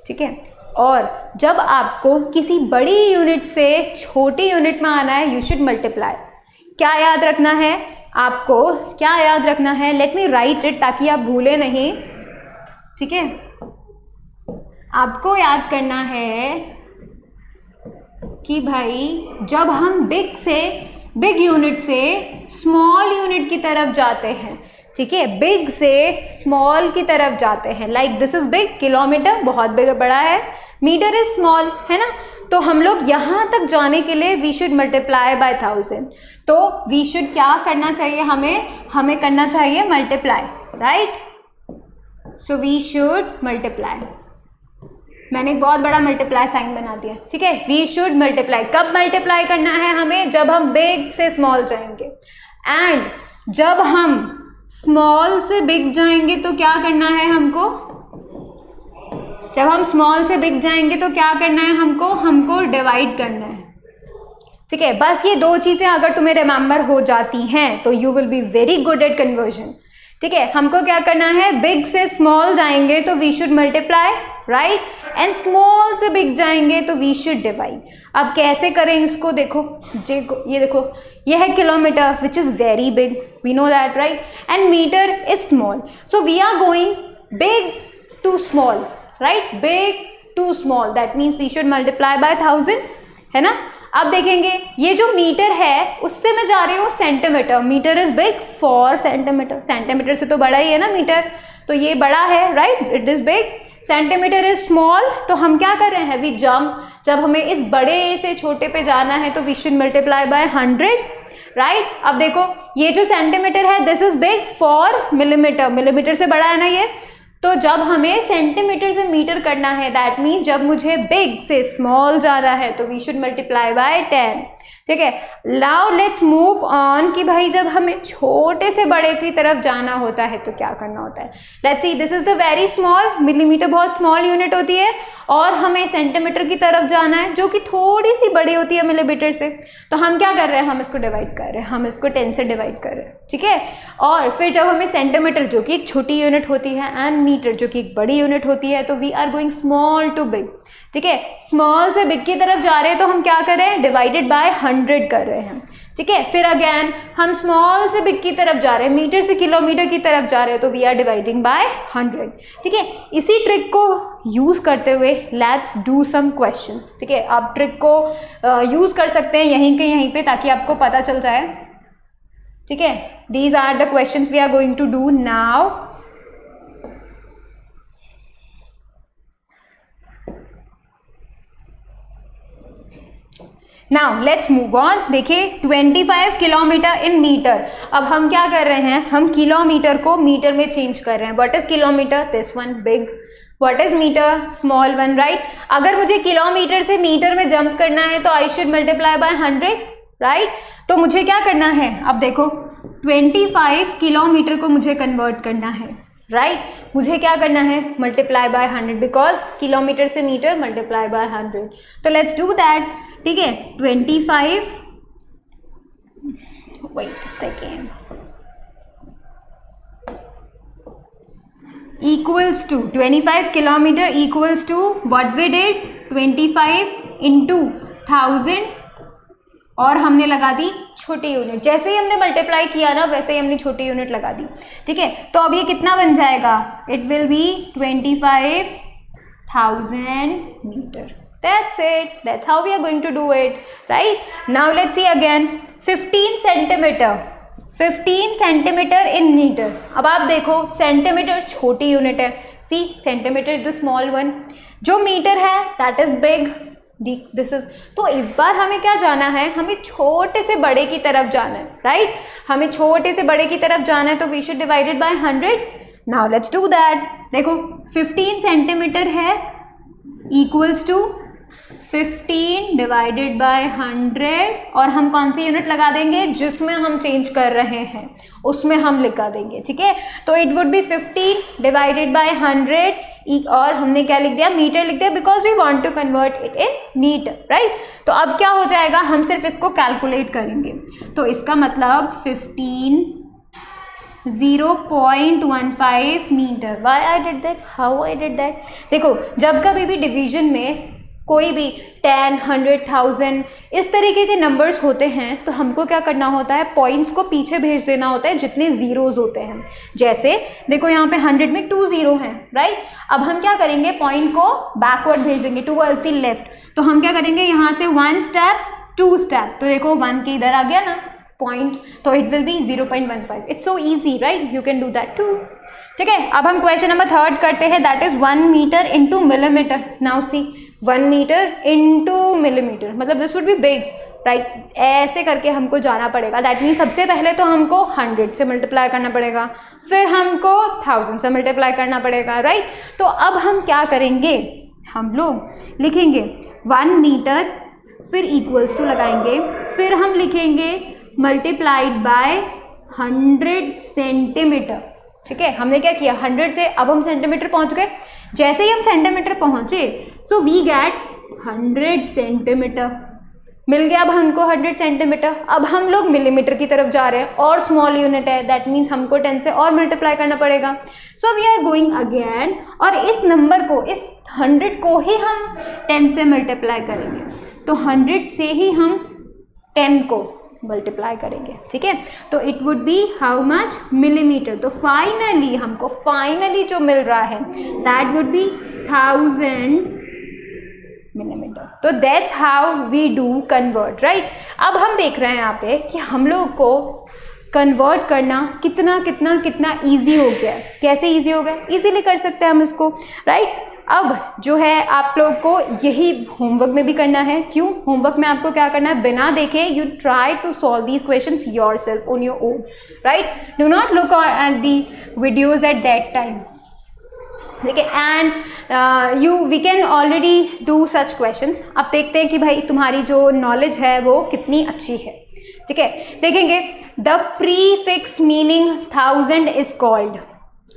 Speaker 1: ठीक है, और जब आपको किसी बड़ी यूनिट से छोटी यूनिट में आना है यू शुड मल्टीप्लाई। क्या याद रखना है आपको, क्या याद रखना है, लेट मी राइट इट ताकि आप भूले नहीं, ठीक है। आपको याद करना है कि भाई जब हम बिग यूनिट से स्मॉल यूनिट की तरफ जाते हैं, ठीक है, बिग से स्मॉल की तरफ जाते हैं, like this is big, kilometre बहुत बड़ा है, मीटर इज स्मॉल, है ना, तो हम लोग यहाँ तक जाने के लिए वी शुड मल्टीप्लाई बाय 1000। तो वी शुड क्या करना चाहिए, हमें करना चाहिए multiply, right. So we should multiply, मैंने एक बहुत बड़ा मल्टीप्लाई साइन बना दिया, ठीक है। वी शुड मल्टीप्लाई, कब मल्टीप्लाई करना है हमें, जब हम बिग से स्मॉल जाएंगे, एंड जब हम स्मॉल से बिग जाएंगे तो क्या करना है हमको, जब हम स्मॉल से बिग जाएंगे तो क्या करना है हमको डिवाइड करना है, ठीक है। बस ये दो चीजें अगर तुम्हें रिमेंबर हो जाती हैं तो you will be very good at conversion, ठीक है। हमको क्या करना है, बिग से स्मॉल जाएंगे तो we should multiply, right, and small से बिग जाएंगे तो वी शुड डिवाइड। अब कैसे करें इसको, देखो ये देखो, ये है kilometer which is very big, we know that, right, and meter is small, so we are going big to small, right, big to small, that means we should multiply by 1000, है ना। अब देखेंगे ये जो मीटर है उससे मैं जा रही हूँ centimeter, meter is big for centimeter, centimeter से तो बड़ा ही है ना मीटर, तो ये बड़ा है, right, it is big, centimetre is small, तो हम क्या कर रहे हैं, वी जंप, जब हमें इस बड़े से छोटे पे जाना है तो we should multiply by 100, right. अब देखो ये जो सेंटीमीटर है this is big for millimeter, millimeter से बड़ा है ना ये, तो जब हमें सेंटीमीटर से मीटर करना है दैट मीन जब मुझे बिग से स्मॉल जाना है तो वी शुड मल्टीप्लाई बाय 10, ठीक है। नाउ लेट्स मूव ऑन कि भाई जब हमें छोटे से बड़े की तरफ जाना होता है तो क्या करना होता है, let's see this is the very small, millimetre बहुत स्मॉल यूनिट होती है, और हमें सेंटीमीटर की तरफ जाना है जो कि थोड़ी सी बड़ी होती है मिलीमीटर से, तो हम क्या कर रहे हैं, हम इसको डिवाइड कर रहे हैं, हम इसको 10 से डिवाइड कर रहे हैं, ठीक है। और फिर जब हमें सेंटीमीटर जो कि एक छोटी यूनिट होती है एंड मीटर जो कि एक बड़ी यूनिट होती है, तो we are going small to big, ठीक है, स्मॉल से बिग की तरफ जा रहे हैं तो हम क्या कर रहे हैं, डिवाइडेड बाय 100 कर रहे हैं, ठीक है। फिर अगेन हम स्मॉल से बिग की तरफ जा रहे हैं, मीटर से किलोमीटर की तरफ जा रहे हैं तो वी आर डिवाइडिंग बाय 100, ठीक है। इसी ट्रिक को यूज करते हुए लेट्स डू सम क्वेश्चंस, ठीक है। आप ट्रिक को यूज कर सकते हैं यहीं पे ताकि आपको पता चल जाए, ठीक है। These are the questions we are going to do now. Now let's move on, देखिए 25 किलोमीटर इन मीटर, अब हम क्या कर रहे हैं, हम किलोमीटर को मीटर में चेंज कर रहे हैं। What is kilometre, this one big, what is metre, small one, right. अगर मुझे किलोमीटर से मीटर में जंप करना है तो I should multiply by 100, right. तो मुझे क्या करना है, अब देखो 25 किलोमीटर को मुझे कन्वर्ट करना है, राइट, मुझे क्या करना है, मल्टीप्लाई बाय 100, बिकॉज किलोमीटर से मीटर मल्टीप्लाई बाय 100, तो लेट्स डू दैट, ठीक है। 25, wait second, equals to 25 kilometre equals to what we did, 25 into 1000, और हमने लगा दी छोटी यूनिट, जैसे ही हमने मल्टीप्लाई किया ना वैसे ही हमने छोटी यूनिट लगा दी, ठीक है। तो अब ये कितना बन जाएगा, it will be 25,000 metre, that's it, that's how we are going to do it, right. Now let's see again 15 centimeter, 15 centimetre in metre. अब आप देखो सेंटीमीटर छोटी यूनिट है, see centimetre is the small one, जो metre है that is big, this is, तो इस बार हमें क्या जाना है, हमें छोटे से बड़े की तरफ जाना है, राइट, हमें छोटे से बड़े की तरफ जाना है तो we should divided by 100। Now let's do that, देखो 15 सेंटीमीटर है इक्वल्स टू 15 डिवाइडेड बाय 100, और हम कौन सी यूनिट लगा देंगे, जिसमें हम चेंज कर रहे हैं उसमें हम लिखा देंगे, ठीक है। तो it would be 15 divided by 100, और हमने क्या लिख दिया, मीटर लिख दिया, because we want to convert it in metre, right. तो अब क्या हो जाएगा, हम सिर्फ इसको कैलकुलेट करेंगे, तो इसका मतलब 0.15 metre. Why I did that, how I did that, देखो जब कभी भी डिवीजन में कोई भी 10, 100, 1000 इस तरीके के नंबर्स होते हैं तो हमको क्या करना होता है, पॉइंट्स को पीछे भेज देना होता है जितने जीरोज होते हैं। जैसे देखो यहाँ पे 100 में 2 जीरो हैं, राइट। अब हम क्या करेंगे, पॉइंट को बैकवर्ड भेज देंगे टुवर्ड्स द लेफ्ट, तो हम क्या करेंगे, यहाँ से 1 स्टेप 2 स्टेप, तो देखो 1 के इधर आ गया ना पॉइंट, तो it will be 0.15। It's so easy, right, you can do that too, ठीक है। अब हम क्वेश्चन नंबर 3 करते हैं, दैट इज 1 metre into millimetre. Now see 1 metre into millimetre, मतलब this would be big, right ऐसे करके हमको जाना पड़ेगा। दैट मीन्स सबसे पहले तो हमको 100 से मल्टीप्लाई करना पड़ेगा, फिर हमको 1000 से मल्टीप्लाई करना पड़ेगा, राइट। तो अब हम क्या करेंगे, हम लोग लिखेंगे 1 मीटर, फिर इक्वल्स टू लगाएंगे, फिर हम लिखेंगे मल्टीप्लाइड बाय 100 सेंटीमीटर। ठीक है, हमने क्या किया 100 से अब हम सेंटीमीटर पहुंच गए। जैसे ही हम सेंटीमीटर पहुंचे सो वी गेट 100 सेंटीमीटर, मिल गया अब हमको 100 सेंटीमीटर। अब हम लोग मिलीमीटर की तरफ जा रहे हैं और स्मॉल यूनिट है, दैट मीन्स हमको 10 से और मल्टीप्लाई करना पड़ेगा। So we are going again और इस नंबर को, इस 100 को ही हम 10 से मल्टीप्लाई करेंगे, तो 100 से ही हम 10 को मल्टीप्लाई करेंगे। ठीक है, तो it would be how much, millimetre. तो फाइनली हमको फाइनली जो मिल रहा है दैट वुड बी 1000 मिलीमीटर। तो that's how we do convert, right. अब हम देख रहे हैं यहाँ पे कि हम लोग को कन्वर्ट करना कितना कितना कितना ईजी हो गया है। कैसे ईजी हो गया, ईजीली कर सकते हैं हम इसको, राइट। अब जो है आप लोग को यही होमवर्क में भी करना है। क्यों, होमवर्क में आपको क्या करना है, बिना देखे you try to solve these questions yourself on your own, right. Do not look at the videos at that time, ठीक है। And we can already do such questions. अब देखते हैं कि भाई तुम्हारी जो नॉलेज है वो कितनी अच्छी है। ठीक है, देखेंगे the prefix meaning 1000 is called.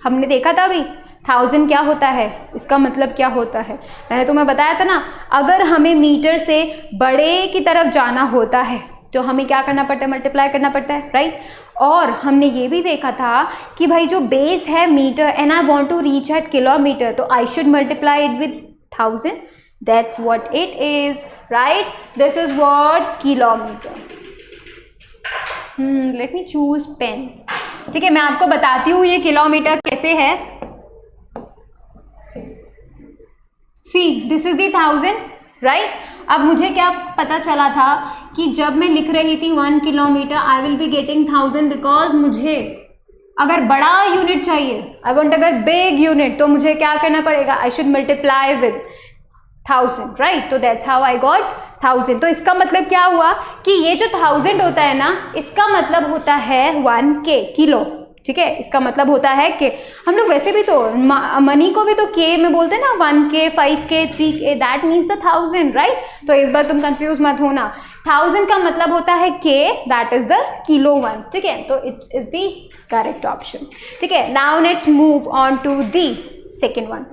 Speaker 1: हमने देखा था अभी 1000 क्या होता है, इसका मतलब क्या होता है, मैंने तुम्हें बताया था ना। अगर हमें मीटर से बड़े की तरफ जाना होता है तो हमें क्या करना पड़ता है, मल्टीप्लाई करना पड़ता है, राइट। और हमने ये भी देखा था कि भाई जो बेस है metre and I want to reach at kilometre, तो I should multiply it with 1000। That's what it is, right. This is what kilometre. Let me choose pen. ठीक है, मैं आपको बताती हूँ ये किलोमीटर कैसे है। See this is the 1000, right. अब मुझे क्या पता चला था कि जब मैं लिख रही थी 1 kilometre I will be getting 1000, because मुझे अगर बड़ा यूनिट चाहिए, आई वांट अगर बिग यूनिट, तो मुझे क्या करना पड़ेगा, आई शुड मल्टीप्लाई विद 1000, राइट। तो दैट्स हाउ आई गॉट 1000। तो इसका मतलब क्या हुआ कि ये जो 1000 होता है ना, इसका मतलब होता है 1K, किलो। ठीक है, इसका मतलब होता है कि हम लोग वैसे भी तो मनी को भी तो के में बोलते हैं ना, 1K, 5K, 3K, that means the 1000, right. तो इस बार तुम कंफ्यूज मत होना, 1000 का मतलब होता है K, that is the kilo 1। ठीक है, तो it is the correct option. ठीक है, now let's move on to the second one.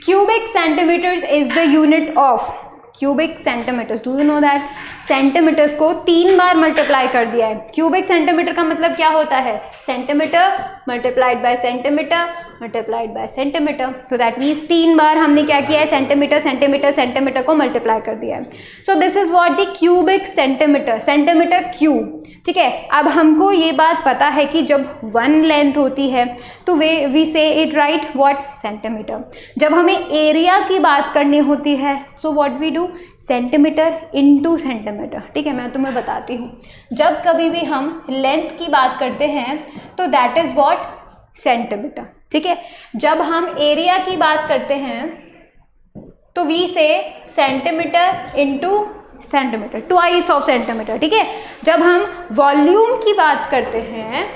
Speaker 1: Cubic centimetres is the unit of cubic centimetres. Do you know that centimetres को 3 बार multiply कर दिया है। Cubic centimetre का मतलब क्या होता है, centimetre multiplied by centimetre multiplied by centimetre. तो दैट मीन्स 3 बार हमने क्या किया है, सेंटीमीटर सेंटीमीटर सेंटीमीटर को मल्टीप्लाई कर दिया है। सो this is what the cubic centimetre, centimetre cube. ठीक है, अब हमको ये बात पता है कि जब 1 लेंथ होती है तो we say it right what, centimetre. जब हमें एरिया की बात करनी होती है so what we do, centimetre into centimetre. ठीक है, मैं तुम्हें बताती हूँ, जब कभी भी हम लेंथ की बात करते हैं तो दैट इज व्हाट, सेंटीमीटर। ठीक है, जब हम एरिया की बात करते हैं तो वी से centimetre into centimetre, twice of centimetre. ठीक है, जब हम वॉल्यूम की बात करते हैं,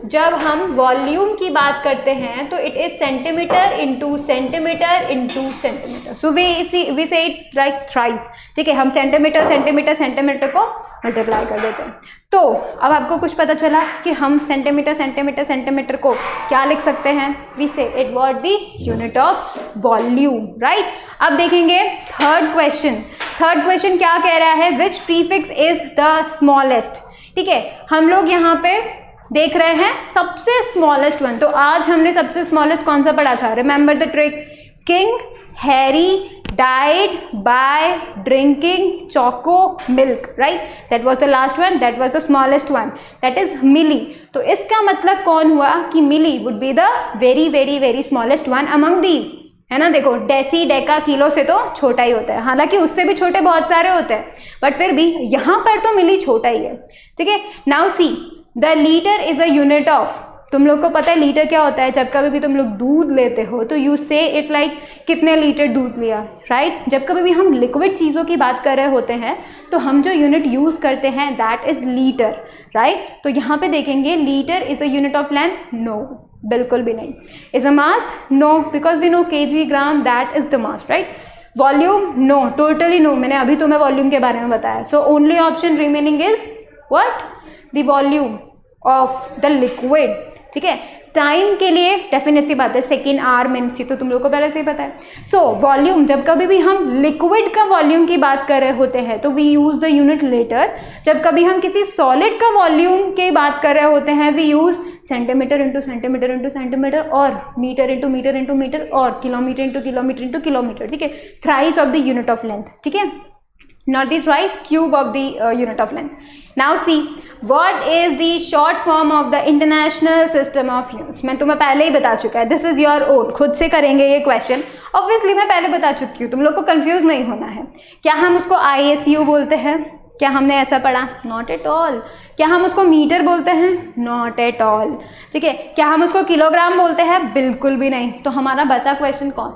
Speaker 1: जब हम वॉल्यूम की बात करते हैं तो it is centimetre into centimetre into centimetre. So we say it like thrice. ठीक है, हम सेंटीमीटर सेंटीमीटर सेंटीमीटर को मल्टीप्लाई कर देते हैं। तो अब आपको कुछ पता चला कि हम सेंटीमीटर सेंटीमीटर सेंटीमीटर को क्या लिख सकते हैं, we say it what the unit of volume, right. अब देखेंगे थर्ड क्वेश्चन। थर्ड क्वेश्चन क्या कह रहा है, विच प्रीफिक्स इज द स्मॉलेस्ट। ठीक है, हम लोग यहाँ पे देख रहे हैं सबसे स्मॉलेस्ट वन। तो आज हमने सबसे स्मॉलेस्ट कौन सा पढ़ा था, remember the trick, king Harry died by drinking choco milk, right? That was the last one, that was the smallest one, that is milli. तो इसका मतलब कौन हुआ कि milli would be the very very very smallest one among these, है ना। देखो deci Deka kilo से तो छोटा ही होता है, हालांकि उससे भी छोटे बहुत सारे होते हैं, बट फिर भी यहाँ पर तो मिली छोटा ही है। ठीक है, now see the litre is a unit of तुम लोग को पता है लीटर क्या होता है? जब कभी भी तुम लोग दूध लेते हो तो यू से इट लाइक कितने लीटर दूध लिया, राइट? जब कभी भी हम लिक्विड चीज़ों की बात कर रहे होते हैं तो हम जो यूनिट यूज़ करते हैं दैट इज़ लीटर, राइट? तो यहाँ पे देखेंगे litre is a unit of length, no, बिल्कुल भी नहीं। Is a mass, no, because we know kg gram that is the mass, right? Volume, no, totally no, मैंने अभी तुम्हें वॉल्यूम के बारे में बताया। So only option remaining is what? The volume of the liquid, ठीक है? टाइम के लिए डेफिनेट सी बात है, सेकेंड, आवर, मिनट, तो तुम लोग को पहले से ही पता है। सो वॉल्यूम, जब कभी भी हम लिक्विड का वॉल्यूम की बात कर रहे होते हैं तो we use the unit litre. जब कभी हम किसी सॉलिड का वॉल्यूम की बात कर रहे होते हैं we use centimetre into centimetre into centimetre, और metre into metre into metre, और kilometre into kilometre into kilometre, ठीक है? Thrice of the unit of length, ठीक है? Not the thrice, cube of the unit of length. Now see, what is the short form of the international system of units? मैं तुम्हें पहले ही बता चुका है, this is your own, खुद से करेंगे ये क्वेश्चन। ऑब्वियसली मैं पहले बता चुकी हूँ, तुम लोग को कंफ्यूज नहीं होना है। क्या हम उसको ISU बोलते हैं? क्या हमने ऐसा पढ़ा? Not at all. क्या हम उसको मीटर बोलते हैं? नॉट एट ऑल, ठीक है? क्या हम उसको किलोग्राम बोलते हैं? बिल्कुल भी नहीं। तो हमारा बचा क्वेश्चन कौन?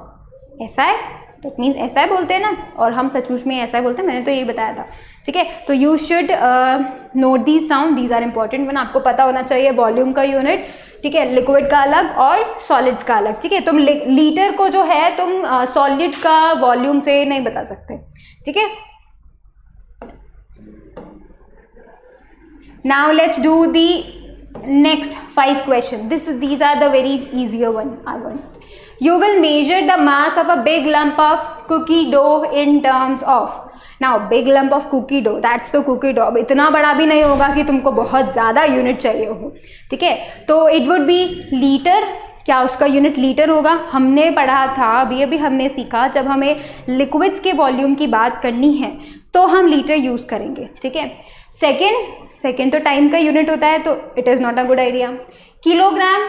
Speaker 1: SI, तो इट मीन्स ऐसा बोलते हैं ना, और हम सचमुच में ऐसा बोलते हैं, मैंने तो यही बताया था, ठीक है? तो you should note these down, these are important one. आपको पता होना चाहिए वॉल्यूम का यूनिट, ठीक है? लिक्विड का अलग और सॉलिड्स का अलग, ठीक है? तुम लीटर को जो है तुम सॉलिड का वॉल्यूम से नहीं बता सकते, ठीक है? Now let's do the next 5 question. these are the very easier one I want. You will measure the mass of a big lump of cookie dough in terms of. Now big lump of cookie dough, that's the cookie dough. अब इतना बड़ा भी नहीं होगा कि तुमको बहुत ज़्यादा यूनिट चाहिए हो, ठीक है? तो it would be लीटर। क्या उसका यूनिट लीटर होगा? हमने पढ़ा था, अभी हमने सीखा, जब हमें लिक्विड्स के वॉल्यूम की बात करनी है तो हम लीटर यूज़ करेंगे, ठीक है? सेकेंड तो टाइम का यूनिट होता है, तो it is not a good idea. Kilogram,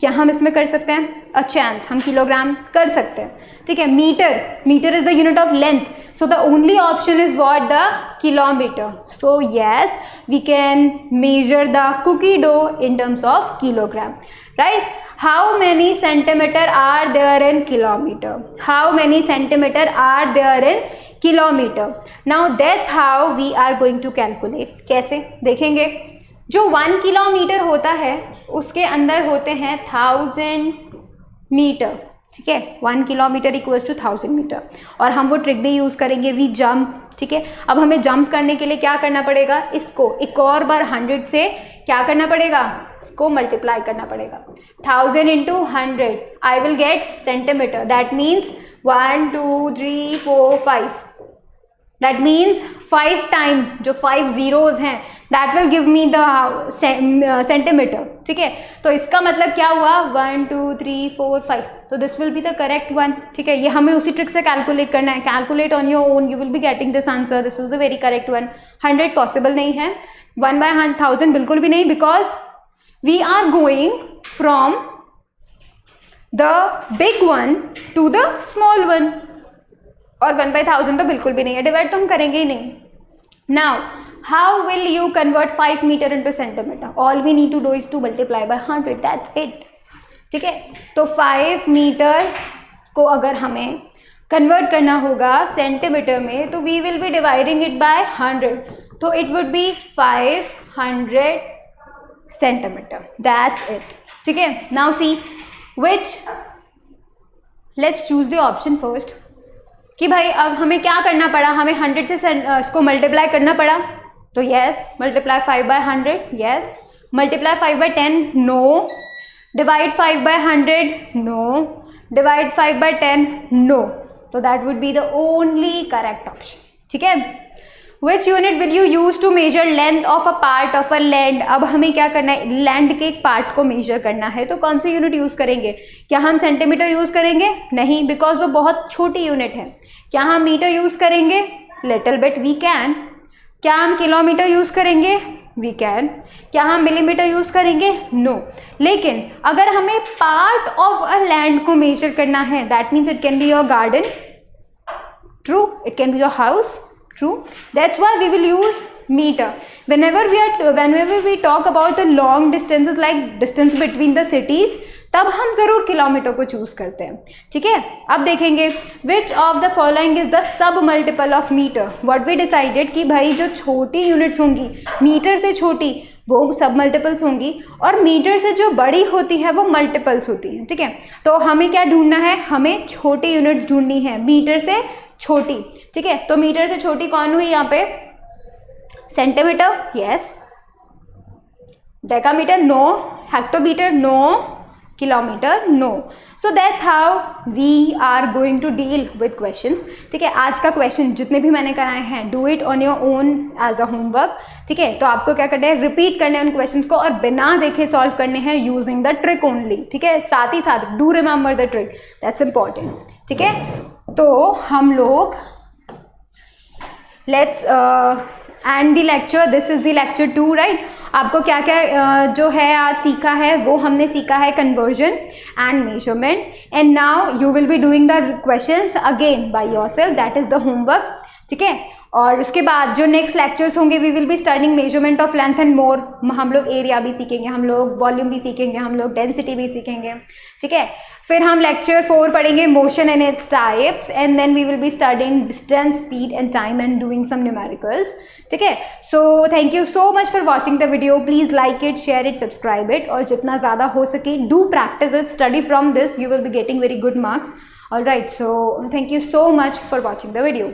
Speaker 1: क्या हम इसमें कर सकते हैं? अ चांस, हम किलोग्राम कर सकते हैं, ठीक है? Metre is the unit of length, so the only option is what? The kilometre. So yes, we can measure the cookie dough in terms of kilogram, right? How many centimetre are there in kilometre? How many centimetre are there in kilometre? Now that's how we are going to calculate. कैसे देखेंगे? जो 1 kilometre होता है उसके अंदर होते हैं 1000 metre, ठीक है? 1 किलोमीटर इक्वल्स टू 1000 मीटर। और हम वो ट्रिक भी यूज़ करेंगे, वी जंप, ठीक है? अब हमें जंप करने के लिए क्या करना पड़ेगा? इसको एक और बार 100 से क्या करना पड़ेगा? इसको मल्टीप्लाई करना पड़ेगा। 1000 into 100 I will get centimetre, that means 1 2 3 4 5, that means 5 time, जो 5 zeros हैं that will give me the centimetre, ठीक है? तो इसका मतलब क्या हुआ? 1 2 3 4 5, तो this will be the correct one, ठीक है? ये हमें उसी ट्रिक से कैलकुलेट करना है। Calculate on your own, you will be getting this answer, this is the very correct one. 100 possible नहीं है, 1/1000 बिल्कुल भी नहीं, because we are going from the big one to the small one, और 1/1000 तो बिल्कुल भी नहीं है, डिवाइड तो हम करेंगे ही नहीं। Now how will you convert 5 metre into centimetre? All we need to do is to multiply by 100, that's it, ठीक है? तो 5 मीटर को अगर हमें कन्वर्ट करना होगा सेंटीमीटर में तो we will be dividing it by 100, तो it would be 500 centimetre, that's it, ठीक है? Now see which, let's choose the option first कि भाई अब हमें क्या करना पड़ा? हमें 100 से इसको मल्टीप्लाई करना पड़ा, तो yes, multiply 5/100, yes. Multiply 5/10, no. Divide 5/100, no. Divide 5/10, no. तो that would be the only correct option, ठीक है? Which unit will you use to measure length of a part of a land? अब हमें क्या करना है? लैंड के एक पार्ट को मेजर करना है, तो कौन सी यूनिट यूज करेंगे? क्या हम सेंटीमीटर यूज करेंगे? नहीं, बिकॉज वो बहुत छोटी यूनिट है। क्या हम मीटर यूज करेंगे? Little bit we can. क्या हम किलोमीटर यूज करेंगे? We can. क्या हम मिलीमीटर यूज करेंगे? नो। लेकिन अगर हमें पार्ट ऑफ अ लैंड को मेजर करना है, that means it can be your garden, true, it can be your house, True. That's why we will use meter whenever we talk about the long distances like distance between the cities, तब हम जरूर kilometre को choose करते हैं. ठीक है, अब देखेंगे which of the following is the sub multiple of meter. What we decided कि भाई जो छोटी यूनिट्स होंगी मीटर से छोटी वो सब मल्टीपल्स होंगी और मीटर से जो बड़ी होती है वो मल्टीपल्स होती हैं. ठीक है, तो हमें क्या ढूंढना है, हमें छोटी यूनिट्स ढूंढनी है मीटर से छोटी. ठीक है, तो मीटर से छोटी कौन हुई यहाँ पे, centimetre, yes, decametre no, hectometre no, kilometre no. So that's how we are going to deal with questions. ठीक है, आज का क्वेश्चन जितने भी मैंने कराए हैं do it on your own as a homework. ठीक है, तो आपको क्या करना है, रिपीट करने हैं उन क्वेश्चंस को और बिना देखे सॉल्व करने हैं यूजिंग द ट्रिक ओनली. ठीक है, साथ ही साथ do remember the trick, that's important. ठीक है, तो हम लोग let's end the lecture. This is the lecture 2, right. आपको क्या क्या जो है आज सीखा है, वो हमने सीखा है conversion and measurement. And now you will be doing the questions again by yourself, that is the homework. ठीक है, और उसके बाद जो नेक्स्ट लेक्चर्स होंगे we will be studying measurement of length and more. हम लोग एरिया भी सीखेंगे, हम लोग वॉल्यूम भी सीखेंगे, हम लोग डेंसिटी भी सीखेंगे. ठीक है, फिर हम लेक्चर 4 पढ़ेंगे motion and its types and then we will be studying distance, speed and time and doing some numericals. ठीक है, so thank you so much for watching the video. Please like it, share it, subscribe it और जितना ज़्यादा हो सके do practice it, study from this, you will be getting very good marks. All right, so thank you so much for watching the video.